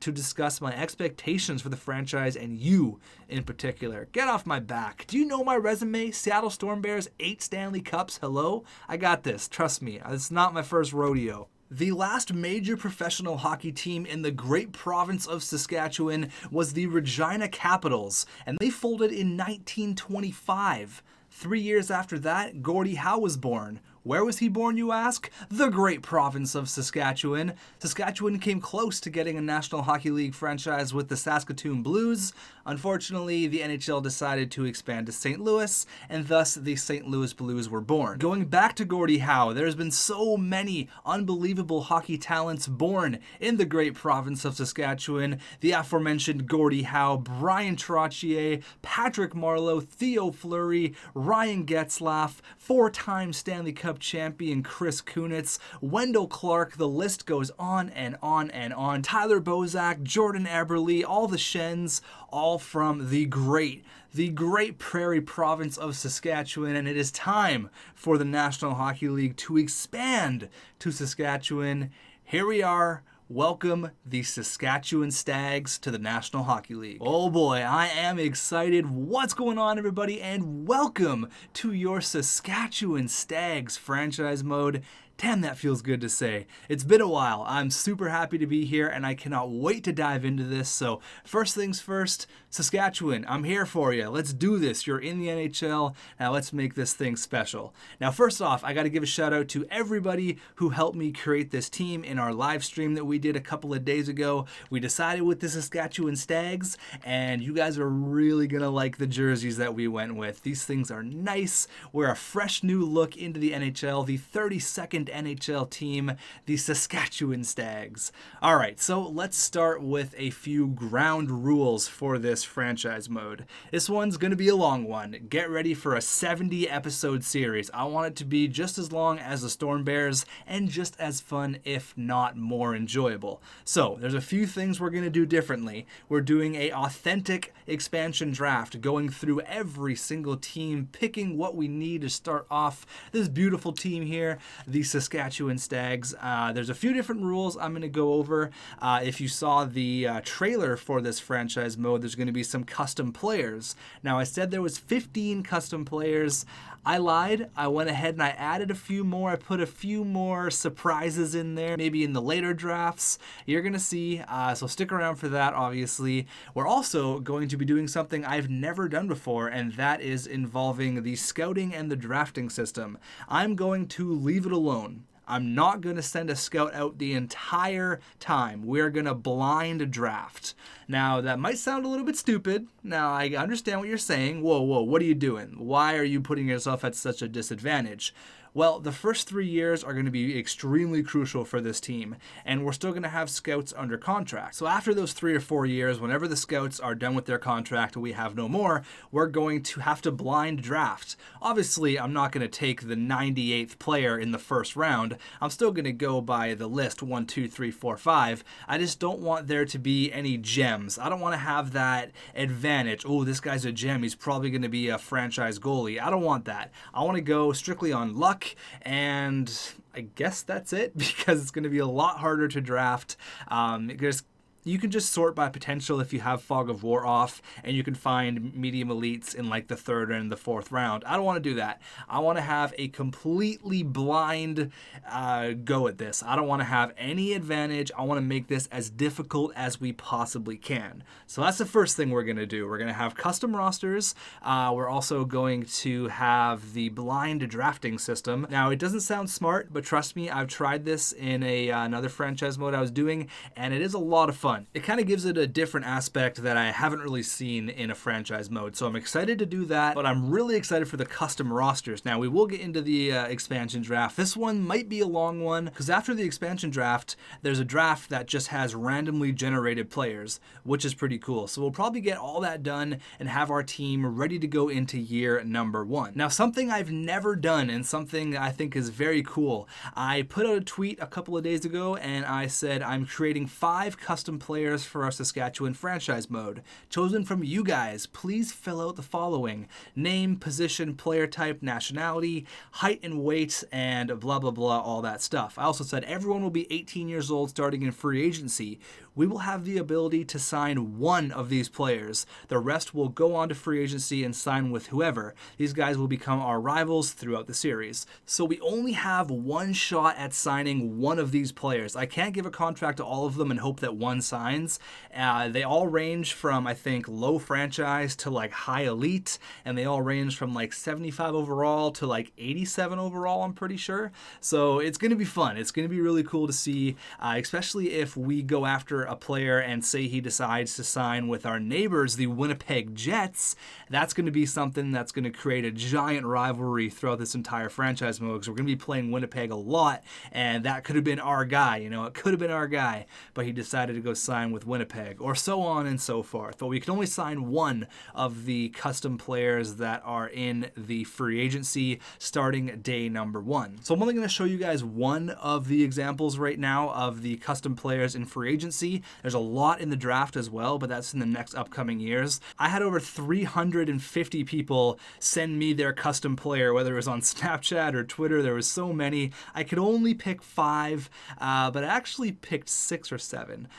to discuss my expectations for the franchise and you in particular. Get off my back. Do you know my resume? Seattle Storm Bears, 8 Stanley Cups. Hello? I got this. Trust me. It's not my first rodeo. The last major professional hockey team in the great province of Saskatchewan was the Regina Capitals, and they folded in 1925. 3 years after that, Gordie Howe was born. Where was he born, you ask? The great province of Saskatchewan. Saskatchewan came close to getting a National Hockey League franchise with the Saskatoon Blues. Unfortunately, the NHL decided to expand to St. Louis, and thus the St. Louis Blues were born. Going back to Gordie Howe, there's been so many unbelievable hockey talents born in the great province of Saskatchewan. The aforementioned Gordie Howe, Brian Trottier, Patrick Marleau, Theo Fleury, Ryan Getzlaf, 4-time Stanley Cup champion Chris Kunitz, Wendell Clark, the list goes on and on and on. Tyler Bozak, Jordan Eberle, all the Shens, all from the great Prairie province of Saskatchewan, and it is time for the National Hockey League to expand to Saskatchewan. Here we are. Welcome the Saskatchewan Stags to the National Hockey League. Oh boy, I am excited. What's going on, everybody? And welcome to your Saskatchewan Stags franchise mode. Damn, that feels good to say. It's been a while. I'm super happy to be here, and I cannot wait to dive into this. So first things first, Saskatchewan, I'm here for you. Let's do this. You're in the NHL. Now let's make this thing special. Now, first off, I got to give a shout out to everybody who helped me create this team in our live stream that we did a couple of days ago. We decided with the Saskatchewan Stags, and you guys are really going to like the jerseys that we went with. These things are nice. We're a fresh new look into the NHL, the 32nd NHL team, the Saskatchewan Stags. All right, so let's start with a few ground rules for this franchise mode. This one's going to be a long one. Get ready for a 70-episode series. I want it to be just as long as the Storm Bears and just as fun, if not more enjoyable. So there's a few things we're going to do differently. We're doing a authentic expansion draft, going through every single team, picking what we need to start off this beautiful team here, the Saskatchewan Stags. There's a few different rules I'm going to go over. If you saw the trailer for this franchise mode, there's going to be some custom players. Now, I said there was 15 custom players. I lied. I went ahead and I added a few more. I put a few more surprises in there, maybe in the later drafts. You're going to see, so stick around for that, obviously. We're also going to be doing something I've never done before, and that is involving the scouting and the drafting system. I'm going to leave it alone. I'm not going to send a scout out the entire time. We're going to blind draft. Now, that might sound a little bit stupid. Now, I understand what you're saying. Whoa, what are you doing? Why are you putting yourself at such a disadvantage? Well, the first 3 years are going to be extremely crucial for this team, and we're still going to have scouts under contract. So after those 3 or 4 years, whenever the scouts are done with their contract and we have no more, we're going to have to blind draft. Obviously, I'm not going to take the 98th player in the first round. I'm still going to go by the list 1, 2, 3, 4, 5. I just don't want there to be any gems. I don't want to have that advantage. Oh, this guy's a gem. He's probably going to be a franchise goalie. I don't want that. I want to go strictly on luck. And I guess that's it, because it's going to be a lot harder to draft. You can just sort by potential if you have Fog of War off, and you can find medium elites in like the 3rd and the 4th round. I don't want to do that. I want to have a completely blind go at this. I don't want to have any advantage. I want to make this as difficult as we possibly can. So that's the first thing we're going to do. We're going to have custom rosters. We're also going to have the blind drafting system. Now, it doesn't sound smart, but trust me, I've tried this in another franchise mode I was doing, and it is a lot of fun. It kind of gives it a different aspect that I haven't really seen in a franchise mode. So I'm excited to do that, but I'm really excited for the custom rosters. Now, we will get into the expansion draft. This one might be a long one, because after the expansion draft, there's a draft that just has randomly generated players, which is pretty cool. So we'll probably get all that done and have our team ready to go into year number 1. Now, something I've never done and something I think is very cool. I put out a tweet a couple of days ago and I said I'm creating 5 custom players for our Saskatchewan franchise mode, chosen from you guys. Please fill out the following: name, position, player type, nationality, height and weight, and blah blah blah, all that stuff. I also said everyone will be 18 years old starting in free agency. We will have the ability to sign one of these players. The rest will go on to free agency and sign with whoever. These guys will become our rivals throughout the series. So we only have one shot at signing one of these players. I can't give a contract to all of them and hope that one signs. They all range from, I think, low franchise to like high elite, and they all range from like 75 overall to like 87 overall, I'm pretty sure. So it's going to be fun. It's going to be really cool to see, especially if we go after a player and say he decides to sign with our neighbors, the Winnipeg Jets. That's going to be something that's going to create a giant rivalry throughout this entire franchise mode, because we're going to be playing Winnipeg a lot, and that could have been our guy, it could have been our guy, but he decided to go sign with Winnipeg, or so on and so forth. But we can only sign one of the custom players that are in the free agency starting day number 1. So I'm only going to show you guys one of the examples right now of the custom players in free agency. There's a lot in the draft as well, but that's in the next upcoming years. I had over 350 people send me their custom player, whether it was on Snapchat or Twitter. There was so many. I could only pick 5, but I actually picked 6 or 7.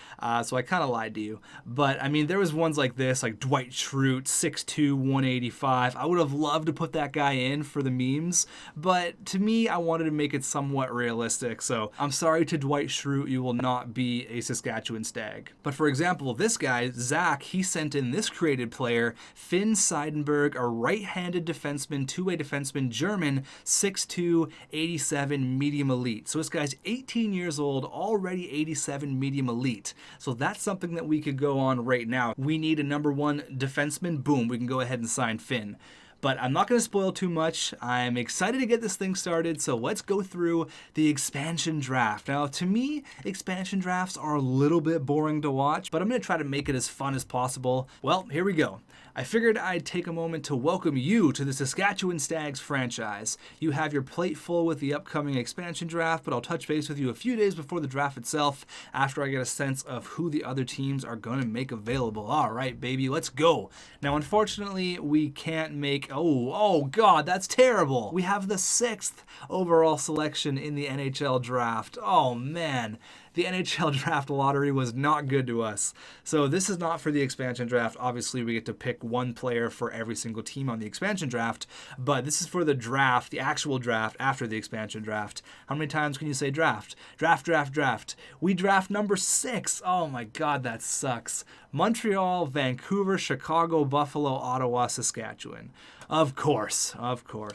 So I kind of lied to you. But I mean, there was ones like this, like Dwight Schrute, 6'2", 185. I would have loved to put that guy in for the memes, but to me, I wanted to make it somewhat realistic. So I'm sorry to Dwight Schrute, you will not be a Saskatchewan Stag. But for example, this guy, Zach, he sent in this created player, Finn Seidenberg, a right-handed defenseman, two-way defenseman, German, 6'2", 87, medium elite. So this guy's 18 years old, already 87 medium elite. So that's something that we could go on right now. We need a number 1 defenseman, boom, we can go ahead and sign Finn. But I'm not going to spoil too much. I'm excited to get this thing started, so let's go through the expansion draft. Now, to me, expansion drafts are a little bit boring to watch, but I'm going to try to make it as fun as possible. Well, here we go. I figured I'd take a moment to welcome you to the Saskatchewan Stags franchise. You have your plate full with the upcoming expansion draft, but I'll touch base with you a few days before the draft itself, after I get a sense of who the other teams are going to make available. All right, baby, let's go. Now, unfortunately, we can't make... Oh God, that's terrible. We have the 6th overall selection in the NHL draft. Oh man. The NHL draft lottery was not good to us. So this is not for the expansion draft. Obviously, we get to pick one player for every single team on the expansion draft, but this is for the draft, the actual draft after the expansion draft. How many times can you say draft? Draft, draft, draft. We draft number 6. Oh my God, that sucks. Montreal, Vancouver, Chicago, Buffalo, Ottawa, Saskatchewan. Of course.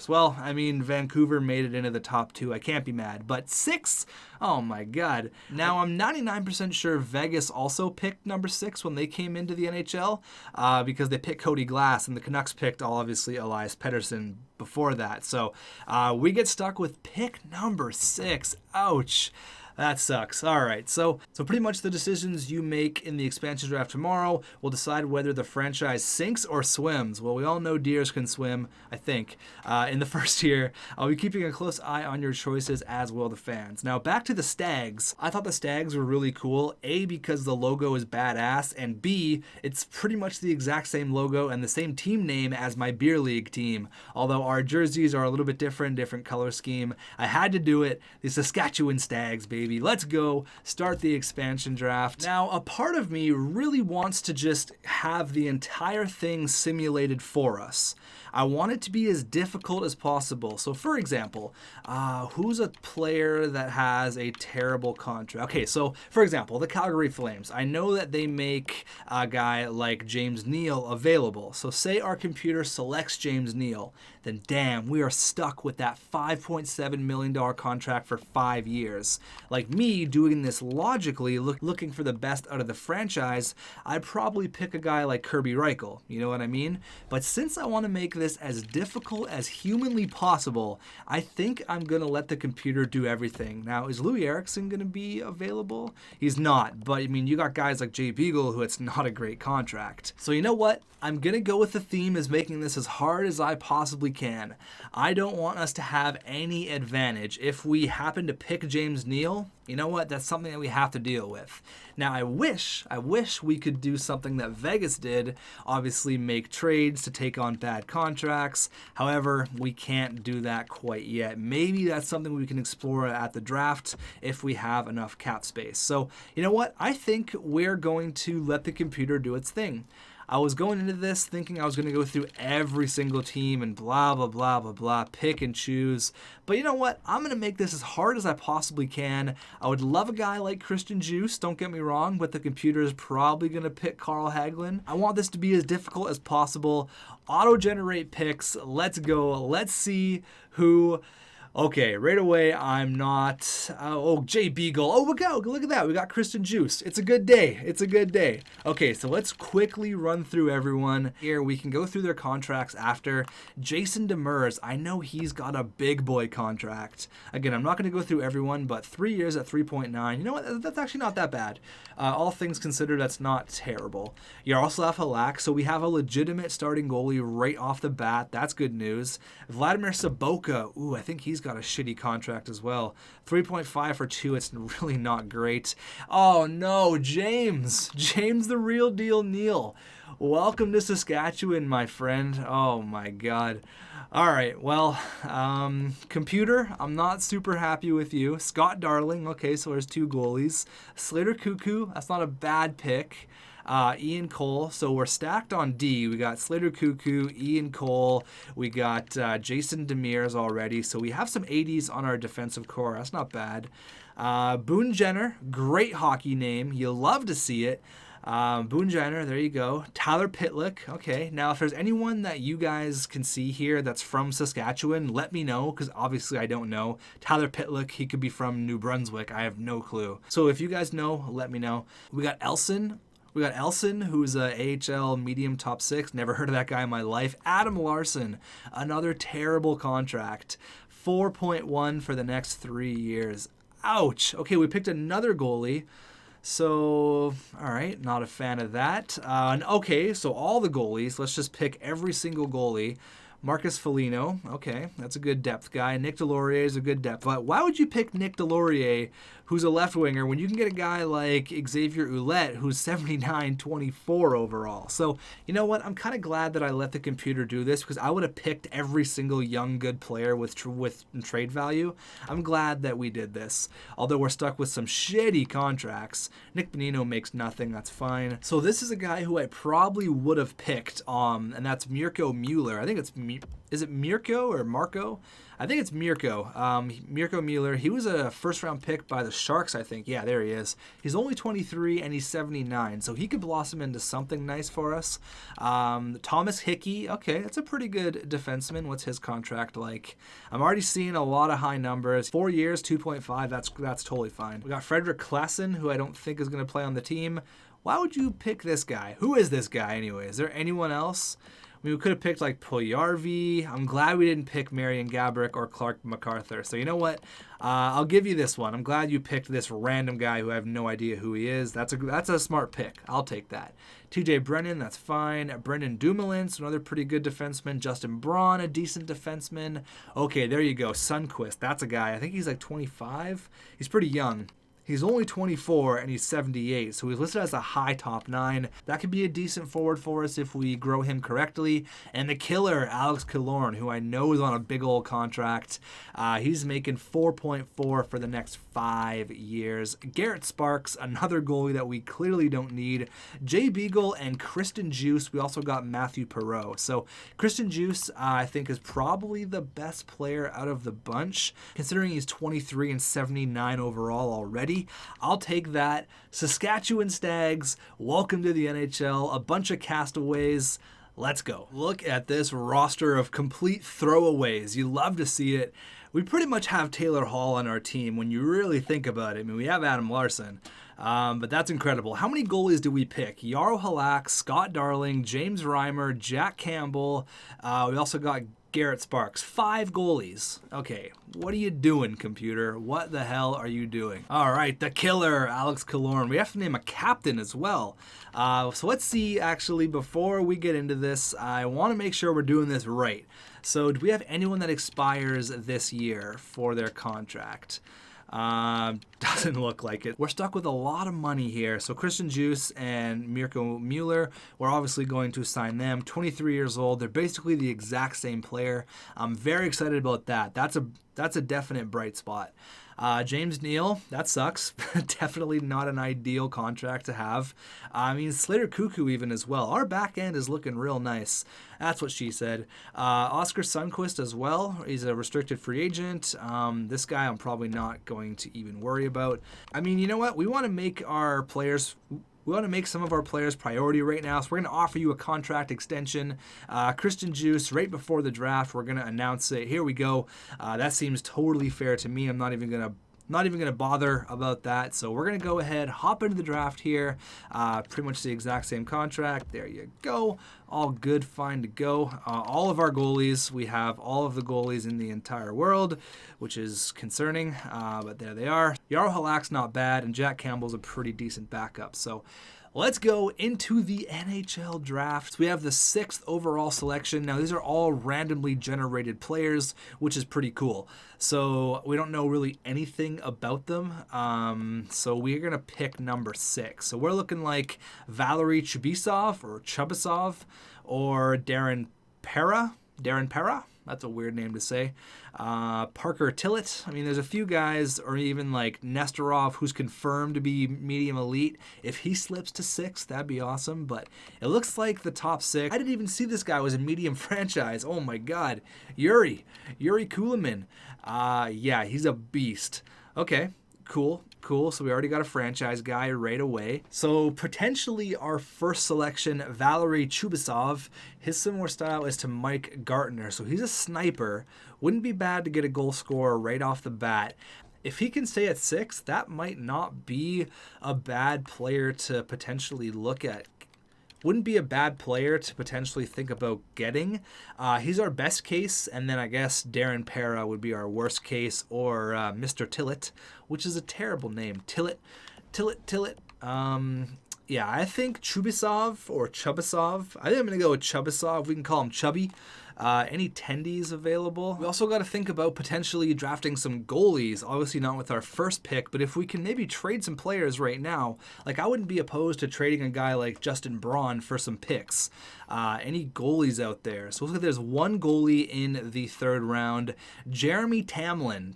Well, I mean, Vancouver made it into the top 2. I can't be mad. But 6? Oh my God. Now, I'm 99% sure Vegas also picked number 6 when they came into the NHL because they picked Cody Glass, and the Canucks picked, obviously, Elias Pettersson before that. So we get stuck with pick number 6. Ouch. That sucks. All right, so pretty much the decisions you make in the expansion draft tomorrow will decide whether the franchise sinks or swims. Well, we all know deers can swim, I think. In the first year, I'll be keeping a close eye on your choices, as will the fans. Now, back to the Stags. I thought the Stags were really cool, A, because the logo is badass, and B, it's pretty much the exact same logo and the same team name as my beer league team. Although our jerseys are a little bit different color scheme. I had to do it. The Saskatchewan Stags, baby. Let's go start the expansion draft. Now, a part of me really wants to just have the entire thing simulated for us. I want it to be as difficult as possible. So, for example, who's a player that has a terrible contract? Okay, so, for example, the Calgary Flames. I know that they make a guy like James Neal available. So, say our computer selects James Neal, then damn, we are stuck with that $5.7 million contract for 5 years. Like me doing this logically, looking for the best out of the franchise, I'd probably pick a guy like Kirby Reichel, you know what I mean? But since I want to make this as difficult as humanly possible, I think I'm going to let the computer do everything. Now, is Louis Eriksson going to be available? He's not, but I mean, you got guys like Jay Beagle, who it's not a great contract. So you know what? I'm going to go with the theme as making this as hard as I possibly can. I don't want us to have any advantage. If we happen to pick James Neal, you know what? That's something that we have to deal with. Now, I wish we could do something that Vegas did, obviously make trades to take on bad contracts. However, we can't do that quite yet. Maybe that's something we can explore at the draft if we have enough cap space. So, you know what? I think we're going to let the computer do its thing. I was going into this thinking I was going to go through every single team and blah, blah, blah, blah, blah, pick and choose. But you know what? I'm going to make this as hard as I possibly can. I would love a guy like Christian Juice, don't get me wrong, but the computer is probably going to pick Carl Hagelin. I want this to be as difficult as possible. Auto-generate picks. Let's go. Let's see who... Okay, right away, I'm not... Jay Beagle. Oh, look at that. We got Christian Juice. It's a good day. It's a good day. Okay, so let's quickly run through everyone here. We can go through their contracts after. Jason Demers, I know he's got a big boy contract. Again, I'm not going to go through everyone, but 3 years at 3.9. You know what? That's actually not that bad. All things considered, that's not terrible. Yaroslav Halak, so we have a legitimate starting goalie right off the bat. That's good news. Vladimir Sobotka. Ooh, I think he's got a shitty contract as well. 3.5 for 2. It's really not great. Oh no, James the real deal Neal. Welcome to Saskatchewan, my friend. Oh my god. All right, well, computer, I'm not super happy with you. Scott Darling, okay, so there's 2 goalies. Slater Cuckoo, that's not a bad pick. Ian Cole, so we're stacked on D. We got Slater Cuckoo, Ian Cole, we got Jason Demers already, so we have some 80s on our defensive core. That's not bad. Boone Jenner, great hockey name. You'll love to see it. Boone Jenner, there you go. Tyler Pitlick, okay. Now, if there's anyone that you guys can see here that's from Saskatchewan, let me know, because obviously I don't know. Tyler Pitlick, he could be from New Brunswick. I have no clue. So if you guys know, let me know. We got Elson, who's a AHL medium top 6. Never heard of that guy in my life. Adam Larson, another terrible contract. 4.1 for the next 3 years. Ouch. Okay, we picked another goalie. So, all right, not a fan of that. Okay, so all the goalies, let's just pick every single goalie. Marcus Foligno, okay, that's a good depth guy. Nick Delorier is a good depth. But why would you pick Nick Delorier, who's a left winger, when you can get a guy like Xavier Ouellette, who's 79-24 overall? So, you know what? I'm kind of glad that I let the computer do this, because I would have picked every single young, good player with trade value. I'm glad that we did this. Although we're stuck with some shitty contracts. Nick Benigno makes nothing. That's fine. So this is a guy who I probably would have picked, and that's Mirko Mueller. I think it's... Is it Mirko or Marco? I think it's Mirko. Mirko Mueller. He was a first-round pick by the Sharks, I think. Yeah, there he is. He's only 23 and he's 79, so he could blossom into something nice for us. Thomas Hickey. Okay, that's a pretty good defenseman. What's his contract like? I'm already seeing a lot of high numbers. 4 years, 2.5. That's totally fine. We got Frederick Klassen, who I don't think is going to play on the team. Why would you pick this guy? Who is this guy anyway? Is there anyone else? I mean, we could have picked like Puljujarvi. I'm glad we didn't pick Marian Gaborik or Clark MacArthur. So you know what? I'll give you this one. I'm glad you picked this random guy who I have no idea who he is. That's a smart pick. I'll take that. TJ Brennan, that's fine. Brendan Dumoulin, another pretty good defenseman. Justin Braun, a decent defenseman. Okay, there you go. Sundqvist, that's a guy. I think he's like 25. He's pretty young. He's only 24 and he's 78, so he's listed as a high top 9. That could be a decent forward for us if we grow him correctly. And the killer, Alex Killorn, who I know is on a big old contract. He's making 4.4 for the next 5 years. Garrett Sparks, another goalie that we clearly don't need. Jay Beagle and Christian Juice. We also got Matthew Perrault. So Christian Juice, I think, is probably the best player out of the bunch, considering he's 23 and 79 overall already. I'll take that. Saskatchewan Stags, welcome to the NHL. A bunch of castaways. Let's go. Look at this roster of complete throwaways. You love to see it. We pretty much have Taylor Hall on our team when you really think about it. I mean, we have Adam Larson, but that's incredible. How many goalies do we pick? Jaro Halak, Scott Darling, James Reimer, Jack Campbell. We also got Garrett Sparks. 5 goalies. Okay, what are you doing, computer? What the hell are you doing? All right, the killer, Alex Killorn. We have to name a captain as well. So let's see, actually, before we get into this, I want to make sure we're doing this right. So do we have anyone that expires this year for their contract? Doesn't look like it. We're stuck with a lot of money here. So Christian Juice and Mirko Mueller, we're obviously going to sign them. 23 years old. They're basically the exact same player. I'm very excited about that. That's a definite bright spot. James Neal, that sucks. Definitely not an ideal contract to have. I mean, Slater Cuckoo even as well. Our back end is looking real nice. That's what she said. Oscar Sundqvist as well. He's a restricted free agent. This guy I'm probably not going to even worry about. I mean, you know what? We want to make our players... We want to make some of our players priority right now, so we're going to offer you a contract extension. Christian Juice, right before the draft, we're going to announce it. Here we go. That seems totally fair to me. I'm not even going to bother about that. So we're going to go ahead, hop into the draft here. Pretty much the exact same contract. There you go. All good, fine to go. All of our goalies, we have all of the goalies in the entire world, which is concerning, but there they are. Yarrow Halak's not bad, and Jack Campbell's a pretty decent backup. So let's go into the NHL draft. We have the 6th overall selection. Now, these are all randomly generated players, which is pretty cool. So we don't know really anything about them. So we're going to pick number 6. So we're looking like Valery Kubasov or Chubasov or Darren Perra. That's a weird name to say. Parker Tillett. I mean, there's a few guys, or even like Nestorov, who's confirmed to be medium elite. If he slips to 6, that'd be awesome. But it looks like the top 6. I didn't even see this guy was a medium franchise. Oh my God. Yuri Kulemin. Yeah, he's a beast. Okay, cool. So we already got a franchise guy right away. So potentially our first selection, Valery Kubasov, his similar style is to Mike Gartner. So he's a sniper. Wouldn't be bad to get a goal scorer right off the bat. If he can stay at 6, that might not be a bad player to potentially look at. Wouldn't be a bad player to potentially think about getting. He's our best case, and then I guess Darren Perra would be our worst case, or Mr. Tillett, which is a terrible name. Tillett. Yeah, I think Chubasov or Chubasov. I think I'm going to go with Chubasov. We can call him Chubby. Any tendies available? We also got to think about potentially drafting some goalies. Obviously not with our first pick, but if we can maybe trade some players right now, like I wouldn't be opposed to trading a guy like Justin Braun for some picks. Any goalies out there? So looks like there's one goalie in the 3rd round. Jeremy Tamlin.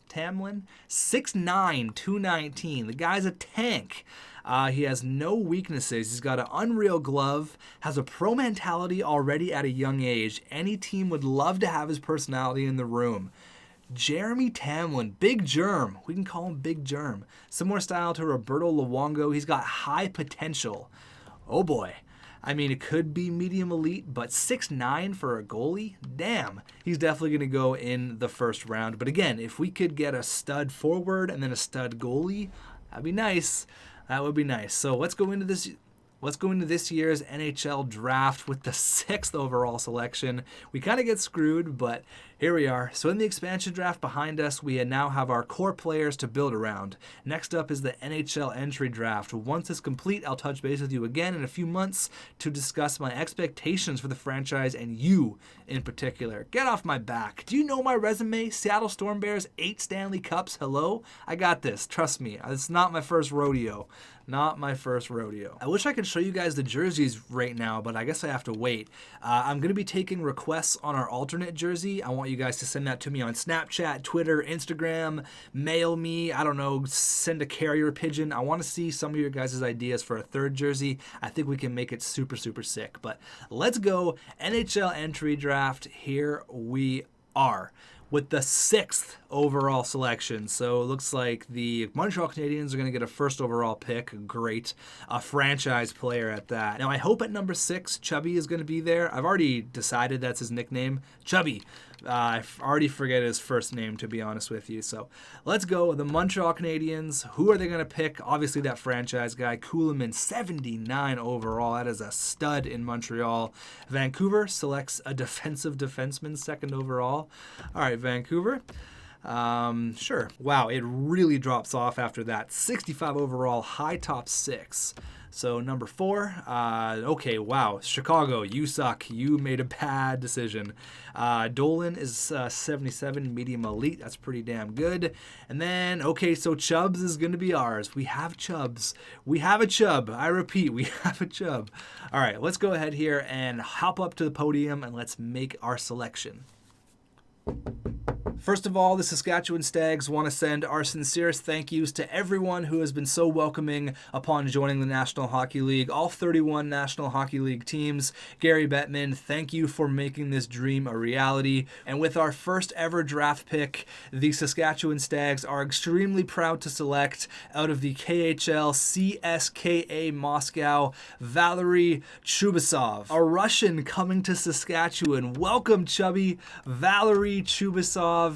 6'9", 219. The guy's a tank. He has no weaknesses. He's got an unreal glove, has a pro mentality already at a young age. Any team would love to have his personality in the room. Jeremy Tamlin, Big Germ. We can call him Big Germ. Similar style to Roberto Luongo. He's got high potential. Oh boy. I mean, it could be medium elite, but 6'9" for a goalie? Damn. He's definitely going to go in the 1st round. But again, if we could get a stud forward and then a stud goalie, that'd be nice. That would be nice. So let's go into this year's NHL draft with the 6th overall selection. We kind of get screwed, but here we are. So in the expansion draft behind us, we now have our core players to build around. Next up is the NHL Entry Draft. Once it's complete, I'll touch base with you again in a few months to discuss my expectations for the franchise and you in particular. Get off my back. Do you know my resume? Seattle Storm Bears, 8 Stanley Cups. Hello? I got this. Trust me. It's not my first rodeo. Not my first rodeo. I wish I could show you guys the jerseys right now, but I guess I have to wait. I'm going to be taking requests on our alternate jersey. I want you guys to send that to me on Snapchat, Twitter, Instagram, mail me, I don't know, send a carrier pigeon. I want to see some of your guys' ideas for a 3rd jersey. I think we can make it super, super sick. But let's go. NHL Entry Draft. Here we are. with the 6th overall selection. So it looks like the Montreal Canadiens are going to get a first overall pick. Great. A franchise player at that. Now, I hope at number 6, Chubby is going to be there. I've already decided that's his nickname. Chubby. I already forget his first name, to be honest with you. So let's go. The Montreal Canadiens. Who are they going to pick? Obviously, that franchise guy, Kuhlman, 79 overall. That is a stud in Montreal. Vancouver selects a defensive defenseman, 2nd overall. All right, Vancouver. Sure. Wow, it really drops off after that. 65 overall, high top 6. So number 4, okay, wow, Chicago, you suck. You made a bad decision. Dolan is 77, medium elite. That's pretty damn good. And then, okay, so Chubbs is going to be ours. We have Chubbs. We have a Chubb. I repeat, we have a Chubb. All right, let's go ahead here and hop up to the podium and let's make our selection. First of all, the Saskatchewan Stags want to send our sincerest thank yous to everyone who has been so welcoming upon joining the National Hockey League. All 31 National Hockey League teams. Gary Bettman, thank you for making this dream a reality. And with our first ever draft pick, the Saskatchewan Stags are extremely proud to select out of the KHL CSKA Moscow, Valery Kubasov, a Russian coming to Saskatchewan. Welcome, Chubby. Valery Kubasov.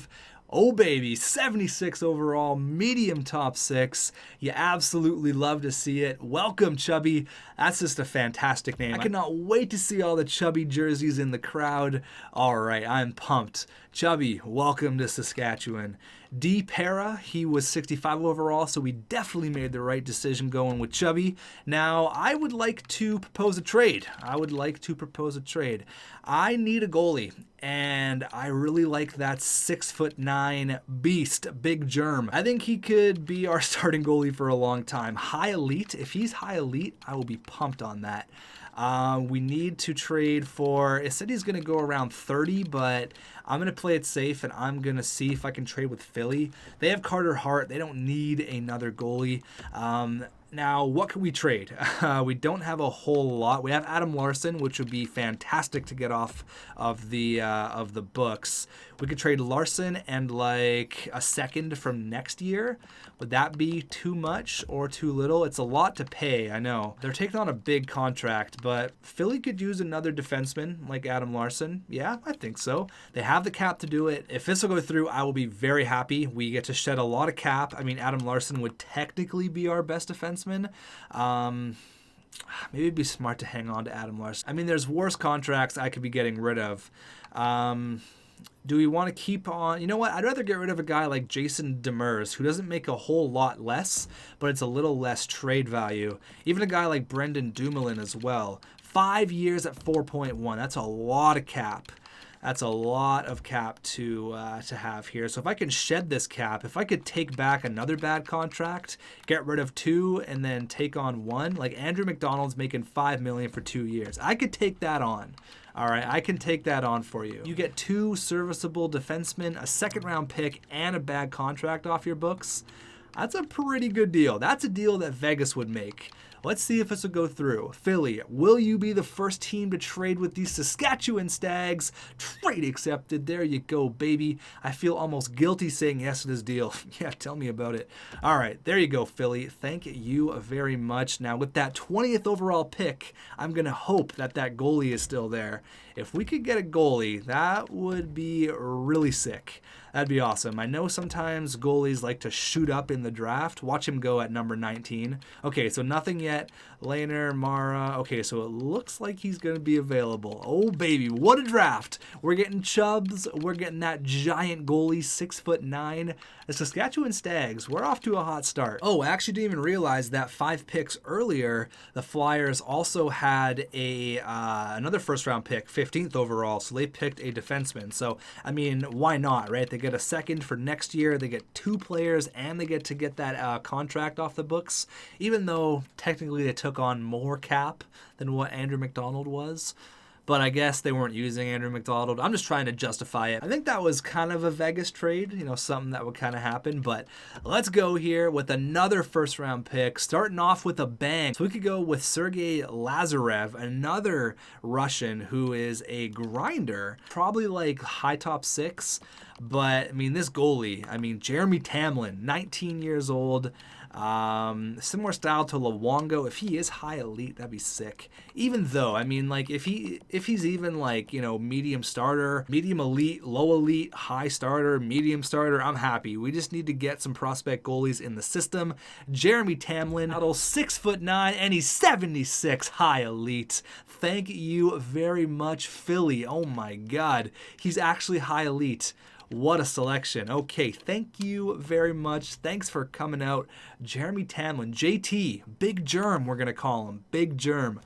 Oh baby, 76 overall, medium top 6. You absolutely love to see it. Welcome, Chubby. That's just a fantastic name. I cannot wait to see all the Chubby jerseys in the crowd. All right, I'm pumped. Chubby, welcome to Saskatchewan. D. Perra, he was 65 overall, so we definitely made the right decision going with Chubby. Now, I would like to propose a trade. I need a goalie, and I really like that 6'9" beast, Big Germ. I think he could be our starting goalie for a long time. High elite. If he's high elite, I will be pumped on that. We need to trade for, it said he's going to go around 30, but I'm going to play it safe and I'm going to see if I can trade with Philly. They have Carter Hart. They don't need another goalie. Now, what can we trade? We don't have a whole lot. We have Adam Larsson, which would be fantastic to get off of the books. We could trade Larsson and like a second from next year. Would that be too much or too little? It's a lot to pay, I know. They're taking on a big contract, but Philly could use another defenseman like Adam Larsson. Yeah, I think so. They have the cap to do it. If this will go through, I will be very happy. We get to shed a lot of cap. I mean, Adam Larsson would technically be our best defenseman. Maybe it'd be smart to hang on to Adam Larsson. I mean, there's worse contracts I could be getting rid of. Do we want to keep on? You know what? I'd rather get rid of a guy like Jason Demers, who doesn't make a whole lot less, but it's a little less trade value. Even a guy like Brendan Dumoulin as well. 5 years at 4.1. That's a lot of cap. That's a lot of cap to have here. So if I can shed this cap, if I could take back another bad contract, get rid of 2, and then take on 1, like Andrew McDonald's making $5 million for 2 years. I could take that on. All right, I can take that on for you. You get 2 serviceable defensemen, a second-round pick, and a bad contract off your books. That's a pretty good deal. That's a deal that Vegas would make. Let's see if this will go through. Philly, will you be the first team to trade with the Saskatchewan Stags? Trade accepted. There you go, baby. I feel almost guilty saying yes to this deal. Yeah, tell me about it. All right, there you go, Philly. Thank you very much. Now, with that 20th overall pick, I'm going to hope that that goalie is still there. If we could get a goalie, that would be really sick. That'd be awesome. I know sometimes goalies like to shoot up in the draft. Watch him go at number 19. Okay, so nothing yet. Lehner, Mara. Okay, so it looks like he's going to be available. Oh, baby, what a draft. We're getting Chubbs. We're getting that giant goalie, 6'9". The Saskatchewan Stags, we're off to a hot start. Oh, I actually didn't even realize that 5 picks earlier, the Flyers also had another first-round pick, 15th overall, so they picked a defenseman. So, I mean, why not, right? They get a second for next year, they get 2 players, and they get to get that contract off the books, even though technically they took on more cap than what Andrew McDonald was. but I guess they weren't using Andrew McDonald. I'm just trying to justify it. I think that was kind of a Vegas trade, you know, something that would kind of happen. But let's go here with another first-round pick, starting off with a bang. So we could go with Sergei Lazarev, another Russian who is a grinder, probably like high top 6. But, I mean, this goalie, I mean, Jeremy Tamlin, 19 years old, similar style to Luongo. If he is high elite, that'd be sick. Even though, I mean, like, if he's even, like, you know, medium starter, medium elite, low elite, high starter, medium starter, I'm happy. We just need to get some prospect goalies in the system. Jeremy Tamlin, 6'9", and he's 76 high elite. Thank you very much, Philly. Oh my God, he's actually high elite. What a selection. Okay, thank you very much. Thanks for coming out. Jeremy Tamlin, JT, Big Germ, we're going to call him. Big Germ.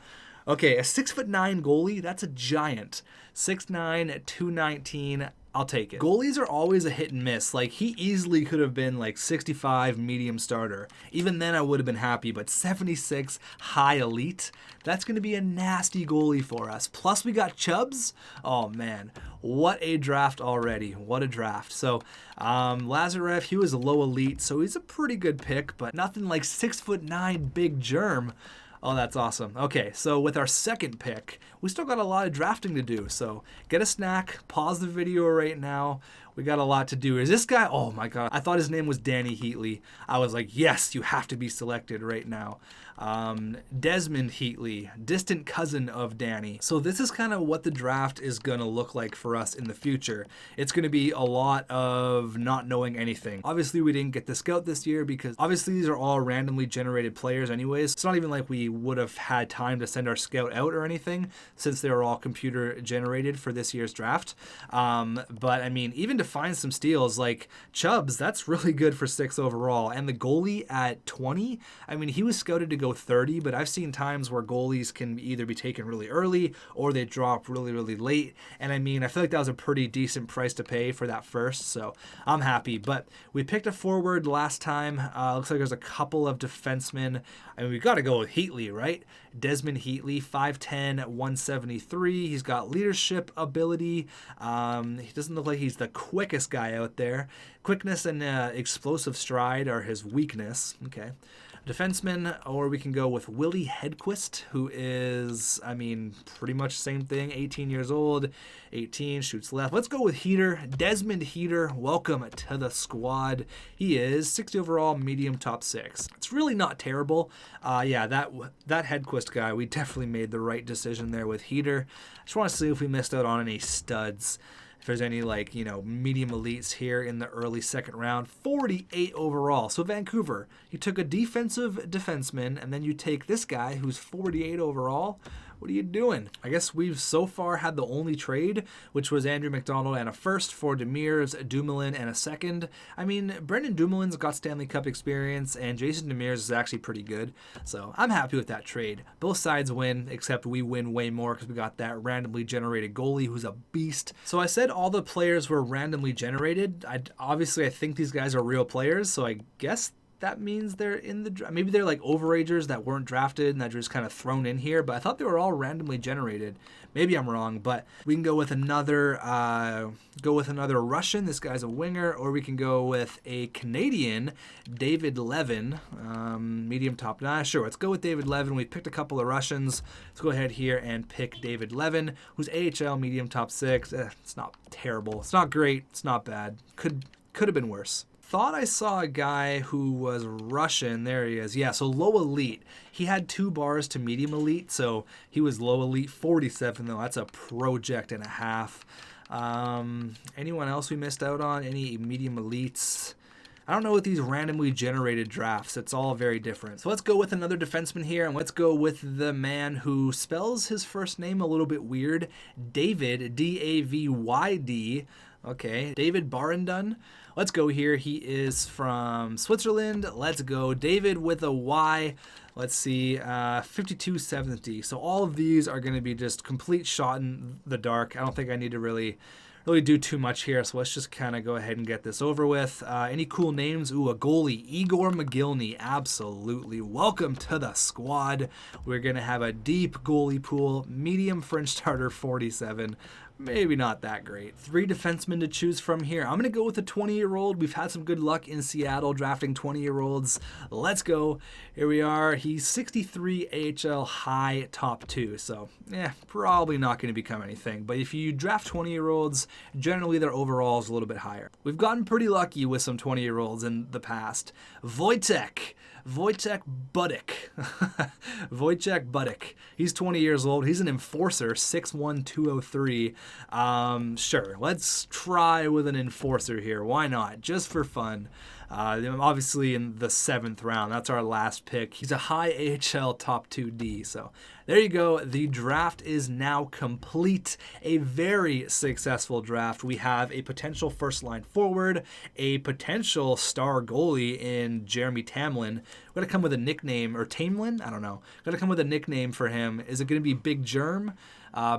Okay, a 6'9" goalie, that's a giant. 6'9", 219, I'll take it. Goalies are always a hit and miss. Like, he easily could have been like 65 medium starter. Even then I would have been happy, but 76 high elite, that's going to be a nasty goalie for us. Plus we got Chubbs. Oh man, what a draft already. What a draft. So Lazarev, he was a low elite, so he's a pretty good pick, but nothing like 6'9" Big Germ. Oh, that's awesome. Okay, so with our second pick, we still got a lot of drafting to do. So get a snack, pause the video right now. We got a lot to do. Is this guy? Oh my God. I thought his name was Danny Heatley. I was like, yes, you have to be selected right now. Desmond Heatley, distant cousin of Danny. So this is kind of what the draft is going to look like for us in the future. It's going to be a lot of not knowing anything. Obviously, we didn't get the scout this year because obviously these are all randomly generated players anyways. It's not even like we would have had time to send our scout out or anything since they were all computer generated for this year's draft. But I mean, even to find some steals like Chubbs, that's really good for 6 overall. And the goalie at 20, I mean, he was scouted to go 30, but I've seen times where goalies can either be taken really early or they drop really, really late. And I mean, I feel like that was a pretty decent price to pay for that first, so I'm happy. But we picked a forward last time. Looks like there's a couple of defensemen. I mean, we got to go with Heatley, right? Desmond Heatley, 5'10", 173. He's got leadership ability. He doesn't look like he's the quickest guy out there. Quickness and explosive stride are his weakness. Okay. Defenseman, or we can go with Willie Hedquist, who is, I mean, pretty much same thing, 18 years old, 18, shoots left. Let's go with Heater, Desmond Heater. Welcome to the squad. He is 60 overall, medium top 6. It's really not terrible. Yeah, that Hedquist guy, we definitely made the right decision there with Heater. I just want to see if we missed out on any studs. If there's any, like, you know, medium elites here in the early second round. 48 overall. So Vancouver, you took a defensive defenseman, and then you take this guy who's 48 overall. What are you doing? I guess we've so far had the only trade, which was Andrew McDonald and a first for Demers, Dumoulin, and a second. I mean, Brendan Dumoulin's got Stanley Cup experience, and Jason Demers is actually pretty good. So I'm happy with that trade. Both sides win, except we win way more because we got that randomly generated goalie who's a beast. So I said all the players were randomly generated. Obviously, I think these guys are real players, so I guess that means they're in the draft. Maybe they're like overagers that weren't drafted and that just kind of thrown in here, but I thought they were all randomly generated. Maybe I'm wrong, but we can go with another Russian. This guy's a winger, or we can go with a Canadian, David Levin, medium top 9. Sure, let's go with David Levin. We picked a couple of Russians. Let's go ahead here and pick David Levin, who's AHL medium top 6. It's not terrible. It's not great. It's not bad. Could have been worse. Thought I saw a guy who was Russian. There he is. Yeah, so low elite. He had 2 bars to medium elite, so he was low elite. 47, though. That's a project and a half. Anyone else we missed out on? Any medium elites? I don't know with these randomly generated drafts. It's all very different. So let's go with another defenseman here, and let's go with the man who spells his first name a little bit weird. David, D-A-V-Y-D. Okay, David Barendon. Let's go here. He is from Switzerland. Let's go. David with a Y. Let's see, 5270. So all of these are going to be just complete shot in the dark. I don't think I need to really really do too much here, so let's just kind of go ahead and get this over with. Any cool names? Ooh, a goalie, Igor McGillney. Absolutely. Welcome to the squad. We're going to have a deep goalie pool, medium French starter 47. Maybe not that great. 3 defensemen to choose from here. I'm going to go with a 20-year-old. We've had some good luck in Seattle drafting 20-year-olds. Let's go. Here we are. He's 63 AHL high top 2. So, probably not going to become anything. But if you draft 20-year-olds, generally their overall is a little bit higher. We've gotten pretty lucky with some 20-year-olds in the past. Wojtek Budik. Wojtek Budik. He's 20 years old. He's an enforcer, 6'1", 203. Sure, let's try with an enforcer here. Why not? Just for fun. Obviously in the 7th round. That's our last pick. He's a high AHL top 2D. So there you go. The draft is now complete. A very successful draft. We have a potential first line forward, a potential star goalie in Jeremy Tamlin. We're going to come with a nickname, or Tamlin? I don't know. Going to come with a nickname for him. Is it going to be Big Germ?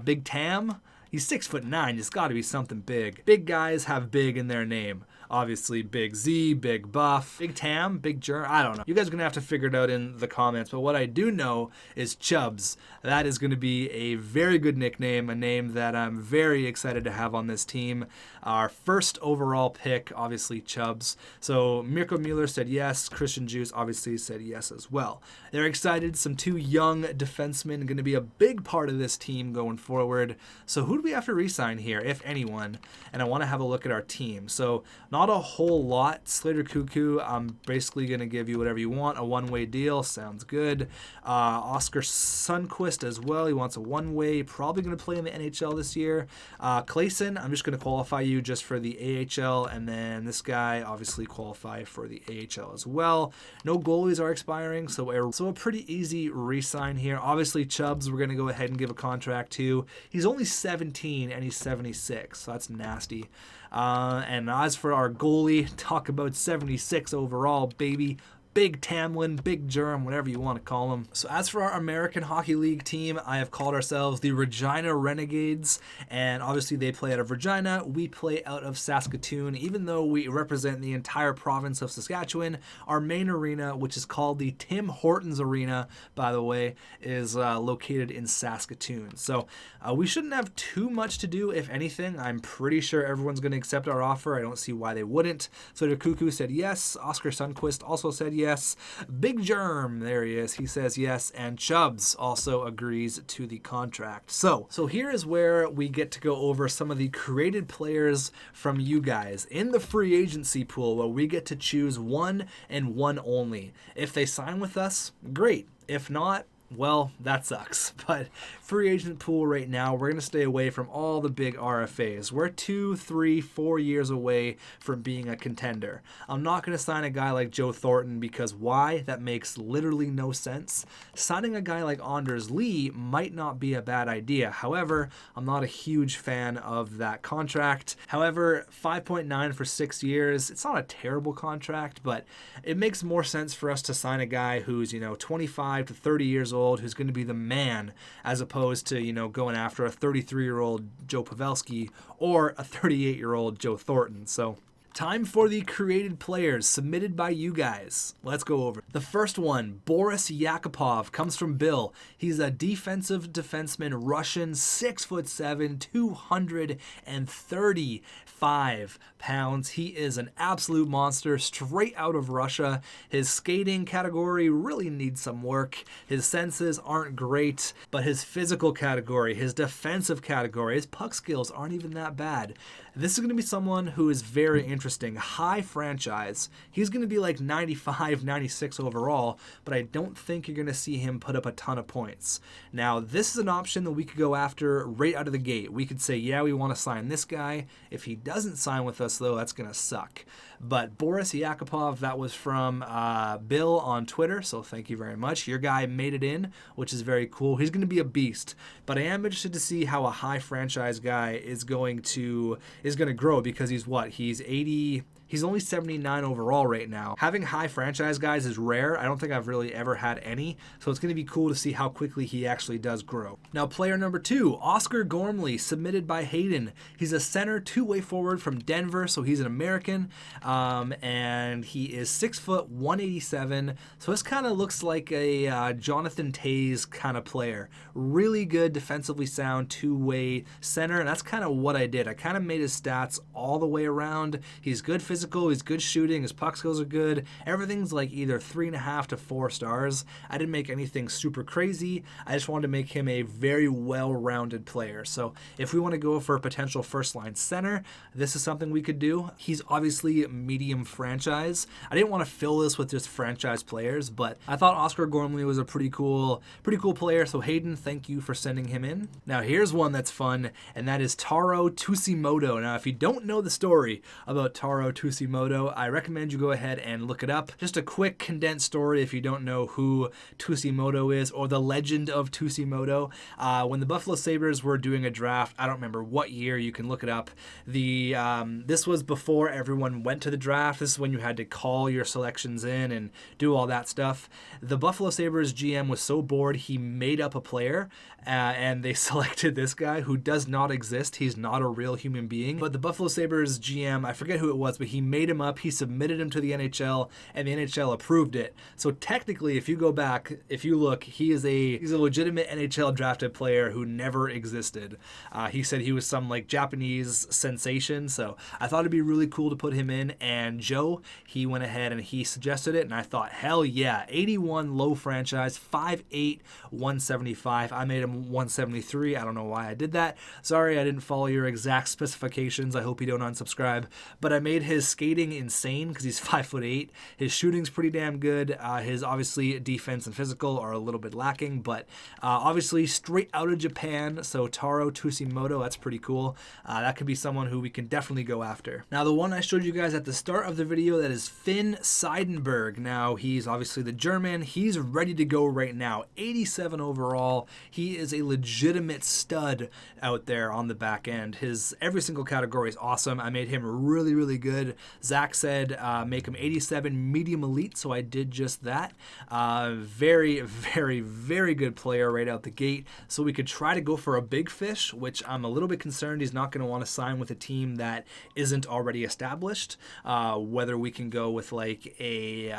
Big Tam? He's 6'9". It's got to be something big. Big guys have big in their name. Obviously, Big Z, Big Buff, Big Tam, Big Germ. I don't know. You guys are going to have to figure it out in the comments. But what I do know is Chubbs. That is going to be a very good nickname, a name that I'm very excited to have on this team. Our first overall pick, obviously, Chubbs. So Mirko Mueller said yes. Christian Juice obviously said yes as well. They're excited. Some 2 young defensemen going to be a big part of this team going forward. So who do we have to re-sign here, if anyone? And I want to have a look at our team. So not a whole lot. Slater Cuckoo, I'm basically going to give you whatever you want. A one-way deal. Sounds good. Oscar Sundquist as well. He wants a one-way. Probably going to play in the NHL this year. Clayson, I'm just going to qualify you just for the AHL. And then this guy, obviously qualify for the AHL as well. No goalies are expiring, so a pretty easy re-sign here. Obviously, Chubbs, we're going to go ahead and give a contract to. He's only 17 and he's 76, so that's nasty. And as for our goalie, talk about 76 overall, baby. Big Tamlin, Big Germ, whatever you want to call him. So as for our American Hockey League team, I have called ourselves the Regina Renegades, and obviously they play out of Regina. We play out of Saskatoon. Even though we represent the entire province of Saskatchewan, our main arena, which is called the Tim Hortons Arena, by the way, is located in Saskatoon. So we shouldn't have too much to do, if anything. I'm pretty sure everyone's going to accept our offer. I don't see why they wouldn't. So the Cuckoo said yes. Oscar Sundquist also said yes. Big Germ, there he is. He says yes. And Chubbs also agrees to the contract. So here is where we get to go over some of the created players from you guys in the free agency pool, where we get to choose one and one only. If they sign with us, great. If not, well, that sucks. But free agent pool right now, we're going to stay away from all the big RFAs. We're 2, 3, 4 years away from being a contender. I'm not going to sign a guy like Joe Thornton, because why? That makes literally no sense. Signing a guy like Anders Lee might not be a bad idea. However, I'm not a huge fan of that contract. However, 5.9 for 6 years, it's not a terrible contract, but it makes more sense for us to sign a guy who's, 25 to 30 years old, who's going to be the man, as opposed to, going after a 33-year-old Joe Pavelski or a 38-year-old Joe Thornton. So time for the created players submitted by you guys. Let's go over. The first one, Boras Yakupov, comes from Bill. He's a defensive defenseman, Russian, 6'7", 235 pounds. He is an absolute monster, straight out of Russia. His skating category really needs some work. His senses aren't great, but his physical category, his defensive category, his puck skills aren't even that bad. This is going to be someone who is very interesting. High franchise. He's going to be like 95, 96 overall, but I don't think you're going to see him put up a ton of points. Now, this is an option that we could go after right out of the gate. We could say, yeah, we want to sign this guy. If he doesn't sign with us, though, that's going to suck. But Boras Yakupov, that was from Bill on Twitter, so thank you very much. Your guy made it in, which is very cool. He's going to be a beast, but I am interested to see how a high franchise guy is going to grow, because he's 80 He's only 79 overall right now. Having high franchise guys is rare. I don't think I've really ever had any, so it's going to be cool to see how quickly he actually does grow. Now, player number 2, Oscar Gormley, submitted by Hayden. He's a center, two-way forward from Denver, so he's an American, and he is 6 foot 187. So this kind of looks like a Jonathan Toews kind of player. Really good, defensively sound, two-way center, and that's kind of what I did. I kind of made his stats all the way around. He's good physical, he's good shooting, his puck skills are good. Everything's like either 3.5 to 4 stars. I didn't make anything super crazy. I just wanted to make him a very well-rounded player. So if we want to go for a potential first-line center, this is something we could do. He's obviously medium franchise. I didn't want to fill this with just franchise players, but I thought Oscar Gormley was a pretty cool player. So Hayden, thank you for sending him in. Now here's one that's fun, and that is Taro Tsujimoto. Now if you don't know the story about Taro Tsujimoto, I recommend you go ahead and look it up. Just a quick condensed story if you don't know who Tsujimoto is, or the legend of Tsujimoto. When the Buffalo Sabres were doing a draft, I don't remember what year, you can look it up. This was before everyone went to the draft. This is when you had to call your selections in and do all that stuff. The Buffalo Sabres GM was so bored, he made up a player, and they selected this guy who does not exist. He's not a real human being. But the Buffalo Sabres GM, I forget who it was, but he made him up. He submitted him to the NHL, and the NHL approved it. So technically, if you go back, if you look, he's a legitimate NHL drafted player who never existed. He said he was some like Japanese sensation, so I thought it'd be really cool to put him in. And Joe, he went ahead and he suggested it, and I thought, hell yeah, 81 low franchise, 5'8", 175. I made him 173. I don't know why I did that. Sorry, I didn't follow your exact specifications. I hope you don't unsubscribe. But I made his skating insane because he's 5'8". His shooting's pretty damn good. His obviously defense and physical are a little bit lacking, but obviously straight out of Japan. So Taro Tsujimoto, that's pretty cool. That could be someone who we can definitely go after. Now the one I showed you guys at the start of the video, that is Finn Seidenberg. Now he's obviously the German. He's ready to go right now. 87 overall. He is a legitimate stud out there on the back end. His every single category is awesome. I made him really, really good. Zach said make him 87 medium elite, so I did just that. Very, very, very good player right out the gate. So we could try to go for a big fish, which I'm a little bit concerned he's not going to want to sign with a team that isn't already established. Whether we can go with like a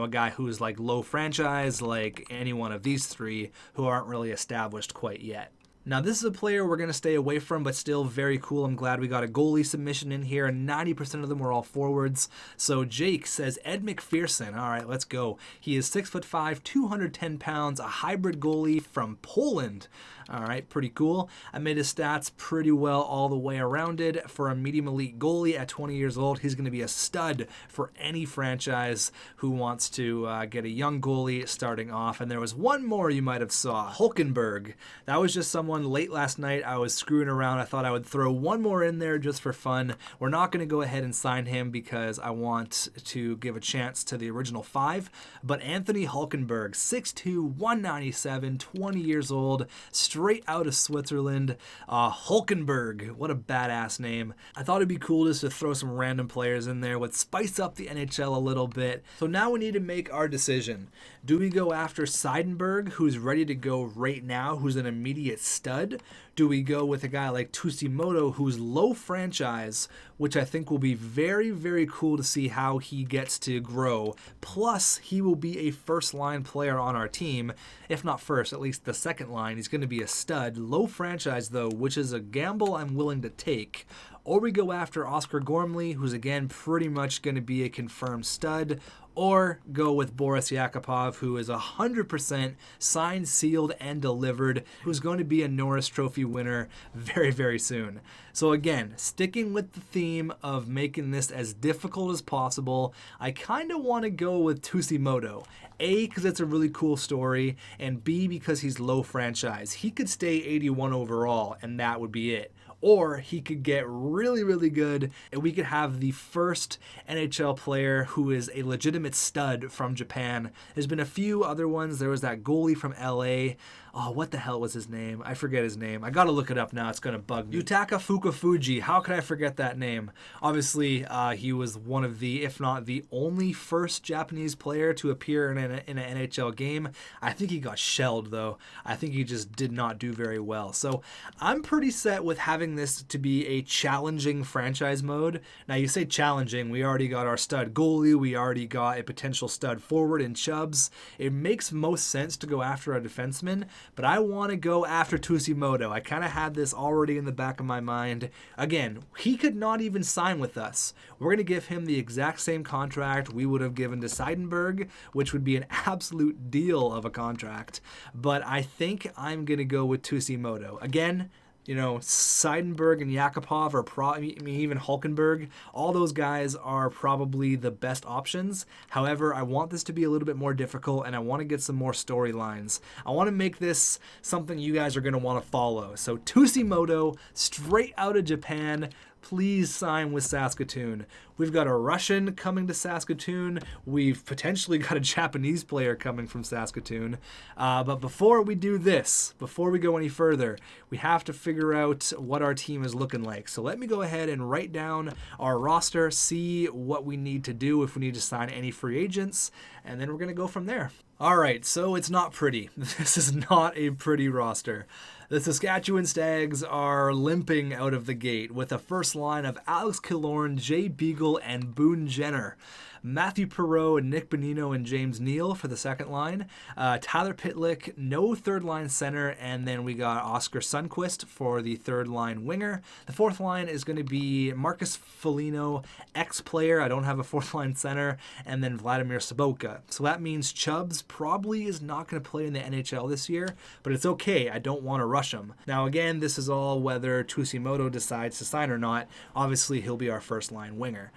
guy who's like low franchise, like any one of these three who aren't really established quite yet. Now, this is a player we're going to stay away from, but still very cool. I'm glad we got a goalie submission in here. 90% of them were all forwards. So Jake says Ed McPherson. All right, let's go. He is 6'5", 210 pounds, a hybrid goalie from Poland. All right, pretty cool. I made his stats pretty well all the way around it. For a medium elite goalie at 20 years old, he's going to be a stud for any franchise who wants to get a young goalie starting off. And there was one more you might have saw, Hulkenberg. That was just someone late last night. I was screwing around. I thought I would throw one more in there just for fun. We're not going to go ahead and sign him because I want to give a chance to the original 5. But Anthony Hulkenberg, 6'2", 197, 20 years old, straight out of Switzerland. Hulkenberg, what a badass name. I thought it'd be cool just to throw some random players in there, would spice up the NHL a little bit. So now we need to make our decision. Do we go after Seidenberg, who's ready to go right now, who's an immediate stud? Do we go with a guy like Tsujimoto, who's low franchise, which I think will be very, very cool to see how he gets to grow. Plus, he will be a first-line player on our team. If not first, at least the second line. He's going to be a stud. Low franchise, though, which is a gamble I'm willing to take. Or we go after Oscar Gormley, who's, again, pretty much going to be a confirmed stud. Or go with Boras Yakupov, who is 100% signed, sealed, and delivered, who's going to be a Norris Trophy winner very, very soon. So again, sticking with the theme of making this as difficult as possible, I kind of want to go with Tsujimoto. A, because it's a really cool story, and B, because he's low franchise. He could stay 81 overall, and that would be it. Or he could get really, really good, and we could have the first NHL player who is a legitimate stud from Japan. There's been a few other ones. There was that goalie from LA. Oh, what the hell was his name? I forget his name. I gotta look it up now. It's gonna bug me. Yutaka Fukufuji. How could I forget that name? Obviously, he was one of the, if not the only first Japanese player to appear in an NHL game. I think he got shelled, though. I think he just did not do very well. So I'm pretty set with having this to be a challenging franchise mode. Now, you say challenging. We already got our stud goalie. We already got a potential stud forward in Chubbs. It makes most sense to go after a defenseman, but I want to go after Tsujimoto. I kind of had this already in the back of my mind. Again, he could not even sign with us. We're going to give him the exact same contract we would have given to Seidenberg, which would be an absolute deal of a contract. But I think I'm going to go with Tsujimoto. Again, you know, Seidenberg and Yakupov are probably, I mean, even Hulkenberg, all those guys are probably the best options. However, I want this to be a little bit more difficult, and I want to get some more storylines. I want to make this something you guys are going to want to follow. So Tsujimoto, straight out of Japan, please sign with Saskatoon. We've got a Russian coming to Saskatoon. We've potentially got a Japanese player coming from Saskatoon. But before we do this, before we go any further, we have to figure out what our team is looking like. So let me go ahead and write down our roster, see what we need to do, if we need to sign any free agents, and then we're going to go from there. All right, so it's not pretty. This is not a pretty roster. The Saskatchewan Stags are limping out of the gate with a first line of Alex Killorn, Jay Beagle, and Boone Jenner. Matthew Perrault and Nick Benigno and James Neal for the second line. Tyler Pitlick, no third line center, and then we got Oscar Sundquist for the third line winger. The fourth line is going to be Marcus Foligno, ex-player. I don't have a fourth line center, and then Vladimir Sobotka. So that means Chubbs probably is not going to play in the NHL this year, but it's okay. I don't want to rush him. Now again, this is all whether Tsujimoto decides to sign or not. Obviously, he'll be our first line winger.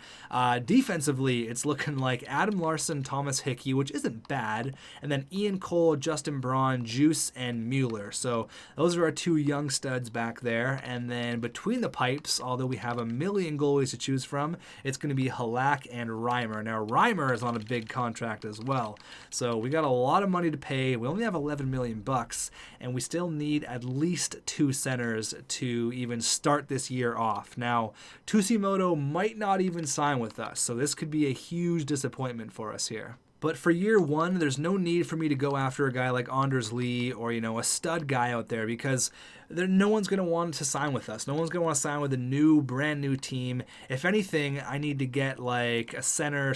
Defensively, it's looking like Adam Larson, Thomas Hickey, which isn't bad, and then Ian Cole, Justin Braun, Juice, and Mueller. So those are our two young studs back there. And then between the pipes, although we have a million goalies to choose from, it's going to be Halak and Reimer. Now Reimer is on a big contract as well, so we got a lot of money to pay. We only have 11 million bucks, and we still need at least two centers to even start this year off. Now Tsujimoto might not even sign with us, so this could be a huge disappointment for us here. But for year one, there's no need for me to go after a guy like Anders Lee or, you know, a stud guy out there, because no one's going to want to sign with us. No one's going to want to sign with a brand new team. If anything, I need to get like a center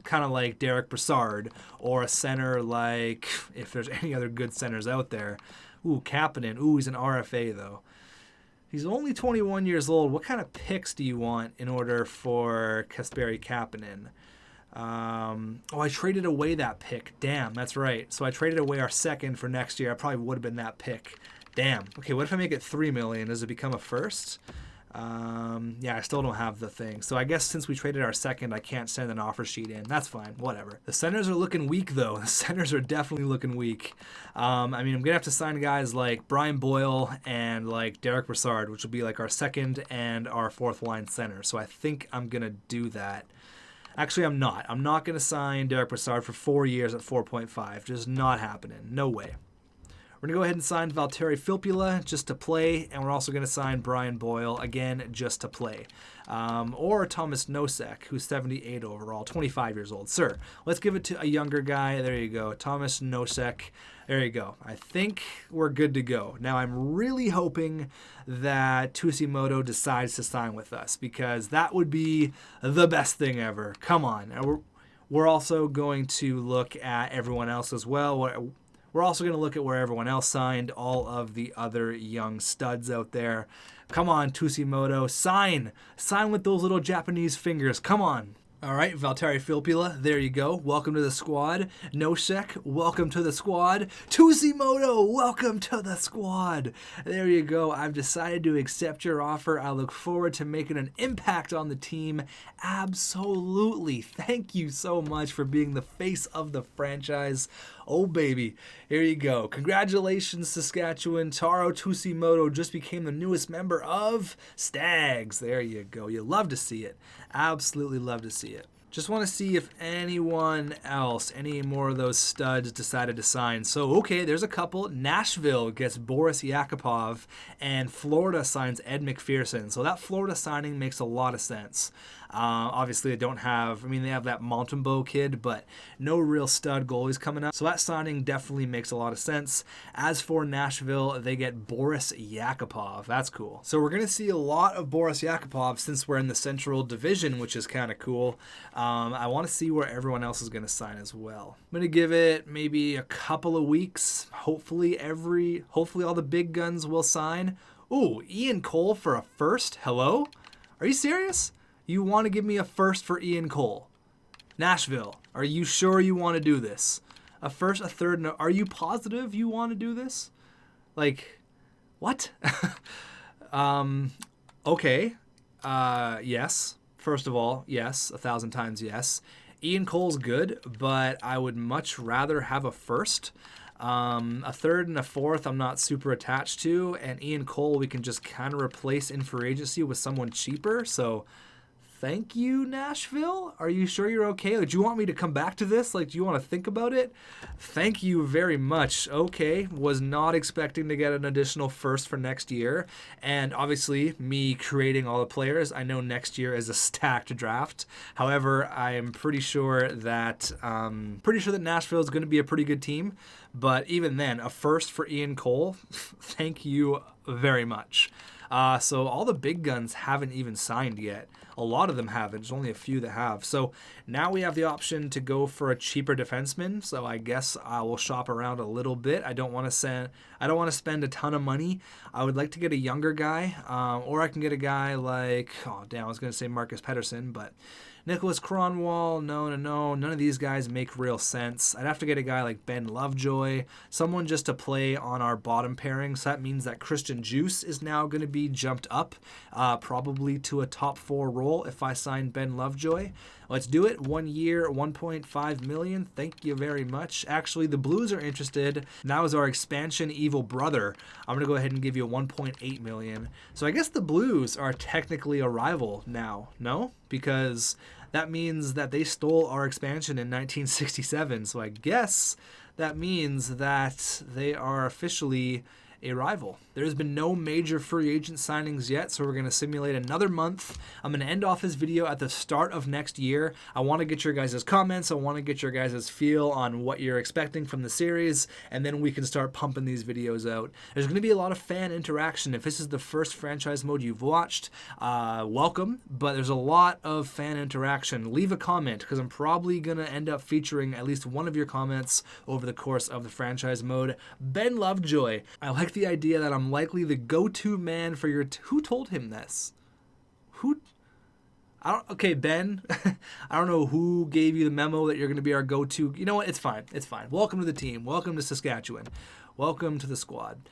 kind of like Derek Brassard, or a center like, if there's any other good centers out there. Ooh, Kapanen. Ooh, he's an RFA though. He's only 21 years old. What kind of picks do you want in order for Kasperi Kapanen? I traded away that pick. Damn, that's right. So I traded away our second for next year. I probably would have been that pick. Damn. Okay, what if I make it $3 million? Does it become a first? Yeah, I still don't have the thing. So I guess since we traded our second, I can't send an offer sheet in. That's fine. Whatever. The centers are looking weak, though. The centers are definitely looking weak. I mean, I'm going to have to sign guys like Brian Boyle and like Derek Brassard, which will be like our second and our fourth line center. So I think I'm going to do that. Actually, I'm not. I'm not going to sign Derek Brassard for 4 years at 4.5. Just not happening. No way. We're going to go ahead and sign Valtteri Filppula just to play, and we're also going to sign Brian Boyle, again, just to play. Or Thomas Nosek, who's 78 overall, 25 years old. Sir, let's give it to a younger guy. There you go. Thomas Nosek. There you go. I think we're good to go. Now, I'm really hoping that Tsujimoto decides to sign with us, because that would be the best thing ever. Come on. We're also going to look at everyone else as well. We're also going to look at where everyone else signed, all of the other young studs out there. Come on, Tsujimoto, sign! Sign with those little Japanese fingers. Come on. All right, Valtteri Filppula, there you go. Welcome to the squad. Nosek, welcome to the squad. Tsujimoto, welcome to the squad. There you go. I've decided to accept your offer. I look forward to making an impact on the team. Absolutely. Thank you so much for being the face of the franchise. Oh, baby. Here you go. Congratulations, Saskatchewan. Taro Tsujimoto just became the newest member of STAGS. There you go. You love to see it. Absolutely love to see it. Just want to see if anyone else, any more of those studs decided to sign. So, okay, there's a couple. Nashville gets Boras Yakupov, and Florida signs Ed McPherson. So that Florida signing makes a lot of sense. Obviously, they don't have, I mean, they have that Montembeau kid, but no real stud goalies coming up. So that signing definitely makes a lot of sense. As for Nashville, they get Boras Yakupov. That's cool. So we're going to see a lot of Boras Yakupov since we're in the Central Division, which is kind of cool. I want to see where everyone else is going to sign as well. I'm going to give it maybe a couple of weeks. Hopefully all the big guns will sign. Ooh, Ian Cole for a first? Hello? Are you serious? You want to give me a first for Ian Cole? Nashville, are you sure you want to do this? A first, a third, no. Are you positive you want to do this? Like, what? Okay. Yes. First of all, yes. 1,000 times yes. Ian Cole's good, but I would much rather have a first. A third and a fourth I'm not super attached to. And Ian Cole we can just kind of replace in free agency with someone cheaper. So thank you, Nashville. Are you sure you're okay? Like, do you want me to come back to this? Like, do you want to think about it? Thank you very much. Okay, was not expecting to get an additional first for next year. And obviously, me creating all the players, I know next year is a stacked draft. However, I am pretty sure that Nashville is going to be a pretty good team. But even then, a first for Ian Cole, thank you very much. So all the big guns haven't even signed yet. A lot of them haven't. There's only a few that have. So now we have the option to go for a cheaper defenseman. So I guess I will shop around a little bit. I don't want to spend a ton of money. I would like to get a younger guy, or I can get a guy like, I was going to say Marcus Pettersson, but Nicholas Kronwall, no. None of these guys make real sense. I'd have to get a guy like Ben Lovejoy, someone just to play on our bottom pairing. So that means that Christian Juice is now going to be jumped up, probably to a top 4 role if I sign Ben Lovejoy. Let's do it. 1 year, $1.5 million. Thank you very much. Actually, the Blues are interested. Now is our expansion evil brother. I'm going to go ahead and give you $1.8 million. So I guess the Blues are technically a rival now, no? Because that means that they stole our expansion in 1967. So I guess that means that they are officially a rival. There's been no major free agent signings yet, so we're going to simulate another month. I'm going to end off this video at the start of next year. I want to get your guys' comments. I want to get your guys' feel on what you're expecting from the series, and then we can start pumping these videos out. There's going to be a lot of fan interaction. If this is the first franchise mode you've watched, welcome, but there's a lot of fan interaction. Leave a comment, because I'm probably going to end up featuring at least one of your comments over the course of the franchise mode. Ben Lovejoy, I like the idea that I'm likely the go-to man for your... Who told him this? Okay, Ben. I don't know who gave you the memo that you're going to be our go-to. You know what? It's fine. It's fine. Welcome to the team. Welcome to Saskatchewan. Welcome to the squad.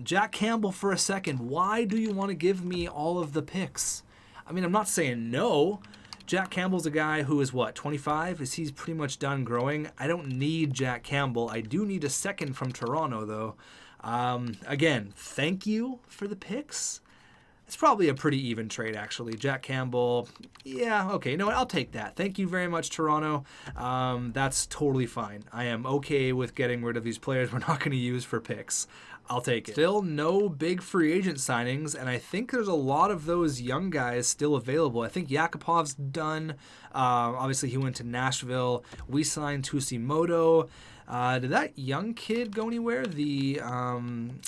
Jack Campbell for a second. Why do you want to give me all of the picks? I mean, I'm not saying no. Jack Campbell's a guy who is, 25? He's pretty much done growing. I don't need Jack Campbell. I do need a second from Toronto, though. Again, thank you for the picks. It's probably a pretty even trade, actually. Jack Campbell, yeah, okay. You know what? I'll take that. Thank you very much, Toronto. That's totally fine. I am okay with getting rid of these players we're not going to use for picks. I'll take it. Still no big free agent signings, and I think there's a lot of those young guys still available. I think Yakupov's done. Obviously, he went to Nashville. We signed Tusimoto. Did that young kid go anywhere? The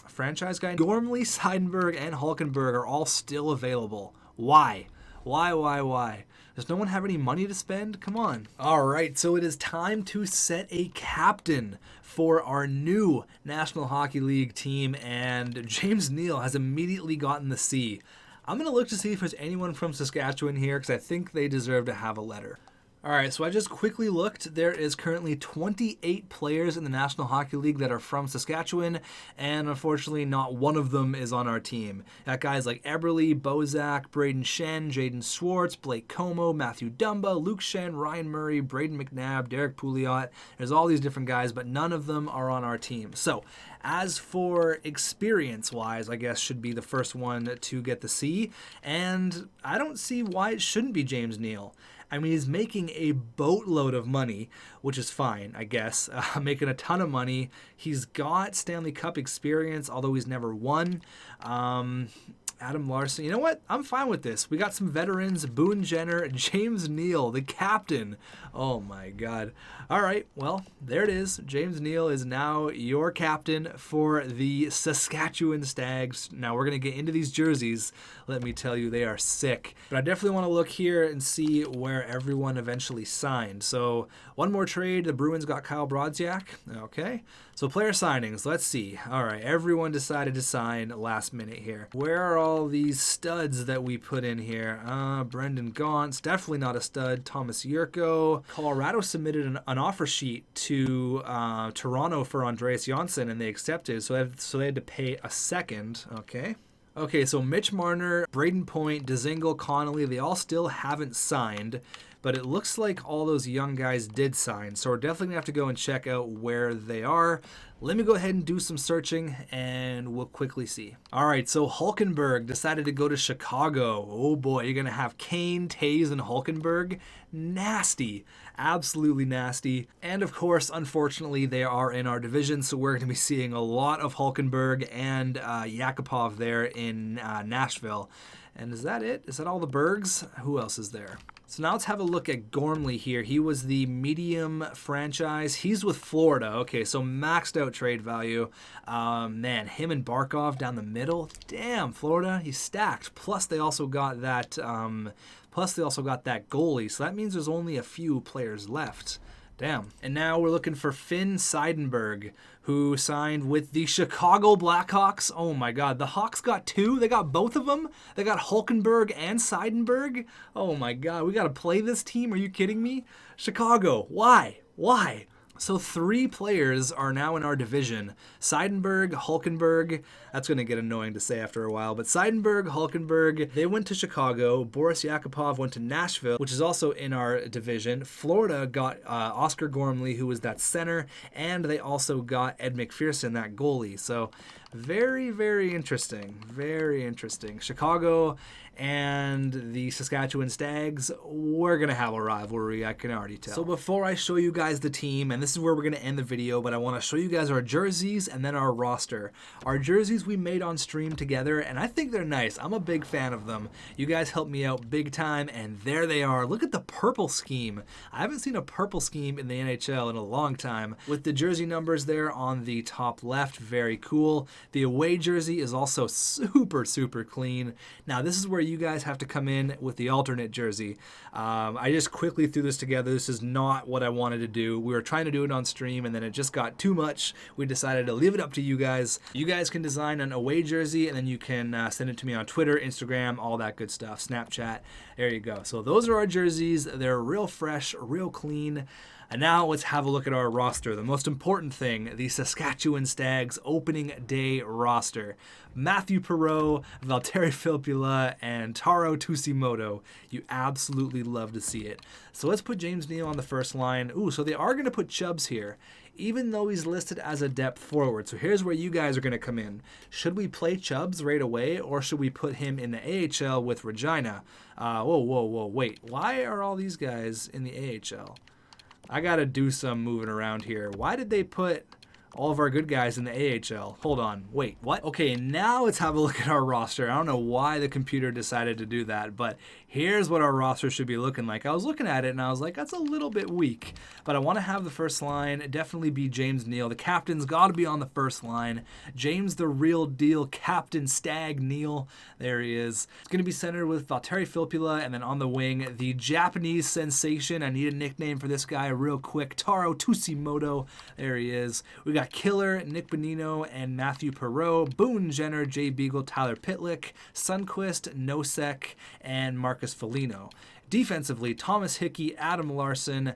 franchise guy? Gormley, Seidenberg, and Hulkenberg are all still available. Why? Why? Does no one have any money to spend? Come on. All right, so it is time to set a captain for our new National Hockey League team, and James Neal has immediately gotten the C. I'm going to look to see if there's anyone from Saskatchewan here, because I think they deserve to have a letter. All right, so I just quickly looked. There is currently 28 players in the National Hockey League that are from Saskatchewan, and unfortunately not one of them is on our team. Got guys like Eberle, Bozak, Braden Shen, Jaden Schwartz, Blake Como, Matthew Dumba, Luke Shen, Ryan Murray, Braden McNabb, Derek Pouliot. There's all these different guys, but none of them are on our team. So as for experience-wise, I guess should be the first one to get the C, and I don't see why it shouldn't be James Neal. I mean, he's making a boatload of money, which is fine, I guess. Making a ton of money. He's got Stanley Cup experience, although he's never won. Adam Larson. You know what? I'm fine with this. We got some veterans. Boone Jenner, James Nhl, the captain. Oh my God. All right. Well, there it is. James Nhl is now your captain for the Saskatchewan Stags. Now we're going to get into these jerseys. Let me tell you, they are sick. But I definitely want to look here and see where everyone eventually signed. So one more trade. The Bruins got Kyle Brodziak. Okay. So player signings. Let's see. All right. Everyone decided to sign last minute here. Where are all these studs that we put in here? Brendan Gaunt's definitely not a stud. Thomas Yurko. Colorado submitted an offer sheet to Toronto for Andreas Johnsson, and they accepted. So they had to pay a second. Okay. Okay, so Mitch Marner, Braden Point, Dzingel, Connolly, they all still haven't signed, but it looks like all those young guys did sign. So we're definitely going to have to go and check out where they are. Let me go ahead and do some searching, and we'll quickly see. All right, so Hulkenberg decided to go to Chicago. Oh boy, you're going to have Kane, Taves, and Hulkenberg. Nasty. Absolutely nasty. And of course, unfortunately, they are in our division, so we're going to be seeing a lot of Hulkenberg and Yakupov there in Nashville. And is that it? Is that all the Bergs? Who else is there? So now let's have a look at Gormley here. He was the medium franchise. He's with Florida. Okay, so maxed out trade value. Man, him and Barkov down the middle. Damn, Florida, he's stacked. Plus they also got that goalie. So that means there's only a few players left. Damn. And now we're looking for Finn Seidenberg, who signed with the Chicago Blackhawks. Oh my God, the Hawks got two. They got both of them. They got Hulkenberg and Seidenberg. Oh my God, we got to play this team. Are you kidding me? Chicago, why? Why? So 3 players are now in our division. Seidenberg, Hulkenberg, that's going to get annoying to say after a while, but Seidenberg, Hulkenberg, they went to Chicago. Boras Yakupov went to Nashville, which is also in our division. Florida got Oscar Gormley, who was that center, and they also got Ed McPherson, that goalie. So very, very interesting. Very interesting. Chicago and the Saskatchewan Stags, we're going to have a rivalry, I can already tell. So before I show you guys the team, and this is where we're going to end the video, but I want to show you guys our jerseys and then our roster. Our jerseys we made on stream together, and I think they're nice. I'm a big fan of them. You guys helped me out big time, and there they are. Look at the purple scheme. I haven't seen a purple scheme in the NHL in a long time. With the jersey numbers there on the top left, very cool. The away jersey is also super, super clean. Now, this is where you guys have to come in with the alternate jersey. I just quickly threw this together. This is not what I wanted to do. We were trying to do it on stream, and then it just got too much. We decided to leave it up to you guys. You guys can design an away jersey, and then you can send it to me on Twitter, Instagram, all that good stuff, Snapchat. There you go. So those are our jerseys. They're real fresh, real clean. And now let's have a look at our roster. The most important thing, the Saskatchewan Stags opening day roster. Matthew Perrault, Valtteri Filppula, and Taro Tsujimoto. You absolutely love to see it. So let's put James Nhl on the first line. Ooh, so they are going to put Chubbs here, even though he's listed as a depth forward. So here's where you guys are going to come in. Should we play Chubbs right away, or should we put him in the AHL with Regina? Whoa, wait. Why are all these guys in the AHL? I got to do some moving around here. Why did they put all of our good guys in the AHL? Hold on. Wait, what? Okay, now let's have a look at our roster. I don't know why the computer decided to do that, but here's what our roster should be looking like. I was looking at it and I was like, that's a little bit weak, but I want to have the first line definitely be James Nhl. The captain's got to be on the first line. James the real deal, Captain Stag Nhl. There he is. It's going to be centered with Valtteri Filppula, and then on the wing, the Japanese sensation. I need a nickname for this guy real quick. Taro Tsujimoto. There he is. We got Killer, Nick Benigno, and Matthew Perrault. Boone Jenner, Jay Beagle, Tyler Pitlick, Sundquist, Nosek, and Marcus Foligno. Defensively, Thomas Hickey, Adam Larson,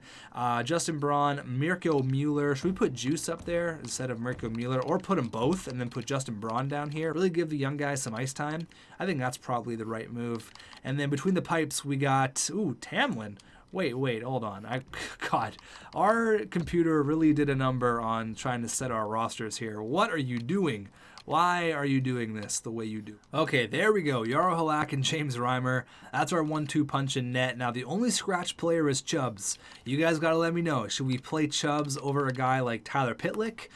Justin Braun, Mirko Mueller. Should we put Juice up there instead of Mirko Mueller, or put them both and then put Justin Braun down here? Really give the young guys some ice time. I think that's probably the right move. And then between the pipes, we got, Tamlin. Wait, hold on. God, our computer really did a number on trying to set our rosters here. What are you doing? Why are you doing this the way you do? Okay, there we go. Jaro Halak and James Reimer. That's our 1-2 punch in net. Now, the only scratch player is Chubbs. You guys got to let me know. Should we play Chubbs over a guy like Tyler Pitlick,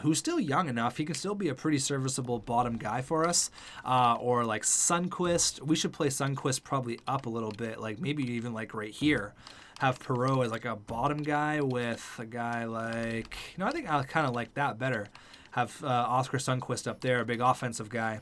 who's still young enough? He can still be a pretty serviceable bottom guy for us. Or like Sundqvist. We should play Sundqvist probably up a little bit, like maybe even like right here. Have Perrault as like a bottom guy with a guy like, I think I kind of like that better. Have Oscar Sundqvist up there, a big offensive guy.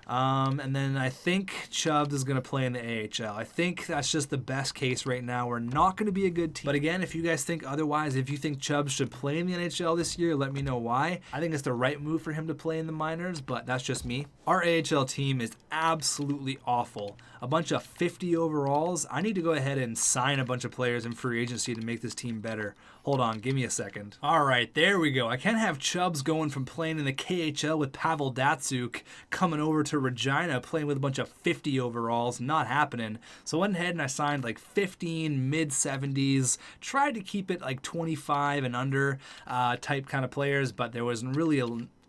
And then I think Chubbs is going to play in the AHL. I think that's just the best case right now. We're not going to be a good team. But again, if you guys think otherwise, if you think Chubbs should play in the NHL this year, let me know why. I think it's the right move for him to play in the minors, but that's just me. Our AHL team is absolutely awful. A bunch of 50 overalls. I need to go ahead and sign a bunch of players in free agency to make this team better. Hold on, give me a second. All right, there we go. I can't have Chubbs going from playing in the KHL with Pavel Datsyuk coming over to Regina playing with a bunch of 50 overalls. Not happening. So I went ahead and I signed like 15 mid-70s. Tried to keep it like 25 and under type kind of players, but there wasn't really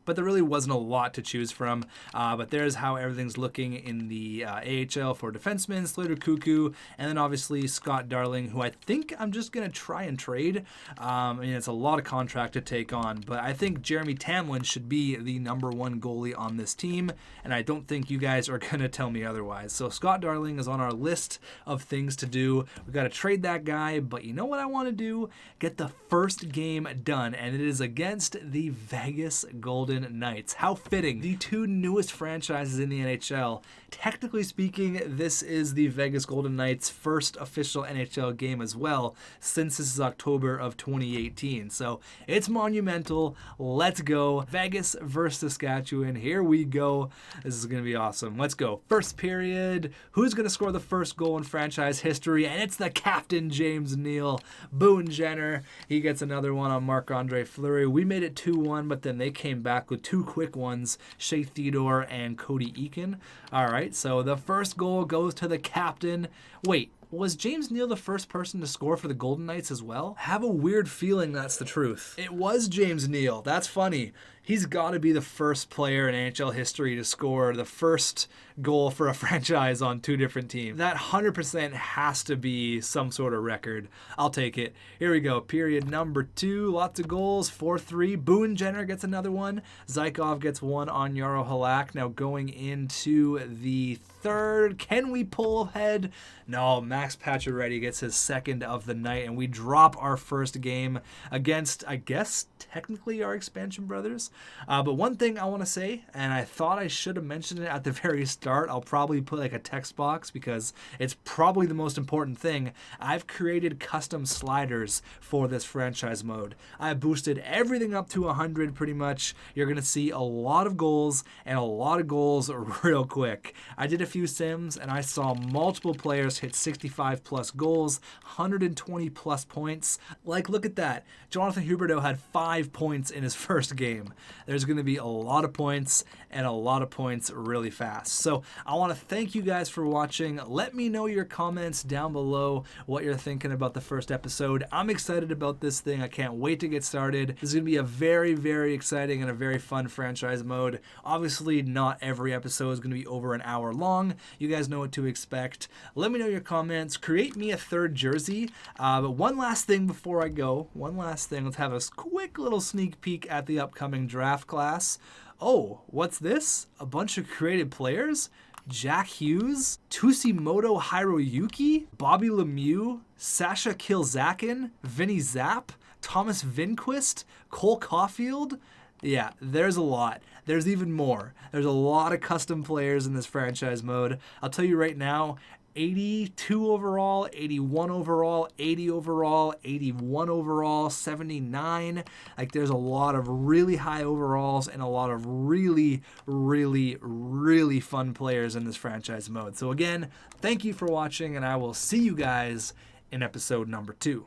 there really wasn't a lot to choose from. But there's how everything's looking in the AHL for defensemen, Slater Cuckoo, and then obviously Scott Darling, who I think I'm just going to try and trade. It's a lot of contract to take on, but I think Jeremy Tamlin should be the #1 goalie on this team, and I don't think you guys are going to tell me otherwise. So Scott Darling is on our list of things to do. We've got to trade that guy, but you know what I want to do? Get the first game done, and it is against the Vegas Golden Knights. How fitting. The two newest franchises in the NHL. Technically speaking, this is the Vegas Golden Knights' first official NHL game as well, since this is October of 2018. So it's monumental. Let's go. Vegas versus Saskatchewan. Here we go. This is going to be awesome. Let's go. First period. Who's going to score the first goal in franchise history? And it's the captain, James Neal. Boone Jenner. He gets another one on Marc-Andre Fleury. We made it 2-1, but then they came back with two quick ones, Shea Theodore and Cody Eakin. All right, so the first goal goes to the captain. Wait, was James Neal the first person to score for the Golden Knights as well? I have a weird feeling that's the truth. It was James Neal. That's funny. He's got to be the first player in NHL history to score the first goal for a franchise on two different teams. That 100% has to be some sort of record. I'll take it. Here we go. Period number 2. Lots of goals. 4-3. Boone Jenner gets another one. Zykov gets one on Jaro Halak. Now going into the third. Can we pull ahead? No, Max Pacioretty gets his second of the night, and we drop our first game against, I guess, technically our expansion brothers. But one thing I want to say, and I thought I should have mentioned it at the very start, I'll probably put like a text box because it's probably the most important thing. I've created custom sliders for this franchise mode. I boosted everything up to 100 pretty much. You're going to see a lot of goals and a lot of goals real quick. I did a few sims and I saw multiple players hit 65 plus goals, 120 plus points. Like, look at that. Jonathan Huberdeau had 5 points in his first game. There's going to be a lot of points and a lot of points really fast. So I want to thank you guys for watching. Let me know your comments down below what you're thinking about the first episode. I'm excited about this thing. I can't wait to get started. This is going to be a very, very exciting and a very fun franchise mode. Obviously, not every episode is going to be over an hour long. You guys know what to expect. Let me know your comments. Create me a third jersey. But one last thing before I go. Let's have a quick little sneak peek at the upcoming draft class. Oh, what's this? A bunch of created players? Jack Hughes, Tsushimoto Hiroyuki, Bobby Lemieux, Sasha Kilzakin, Vinny Zapp, Thomas Vinquist, Cole Caulfield. Yeah, there's a lot. There's even more. There's a lot of custom players in this franchise mode. I'll tell you right now, 82 overall, 81 overall, 80 overall, 81 overall, 79. Like, there's a lot of really high overalls and a lot of really, really, really fun players in this franchise mode. So again, thank you for watching, and I will see you guys in episode number 2.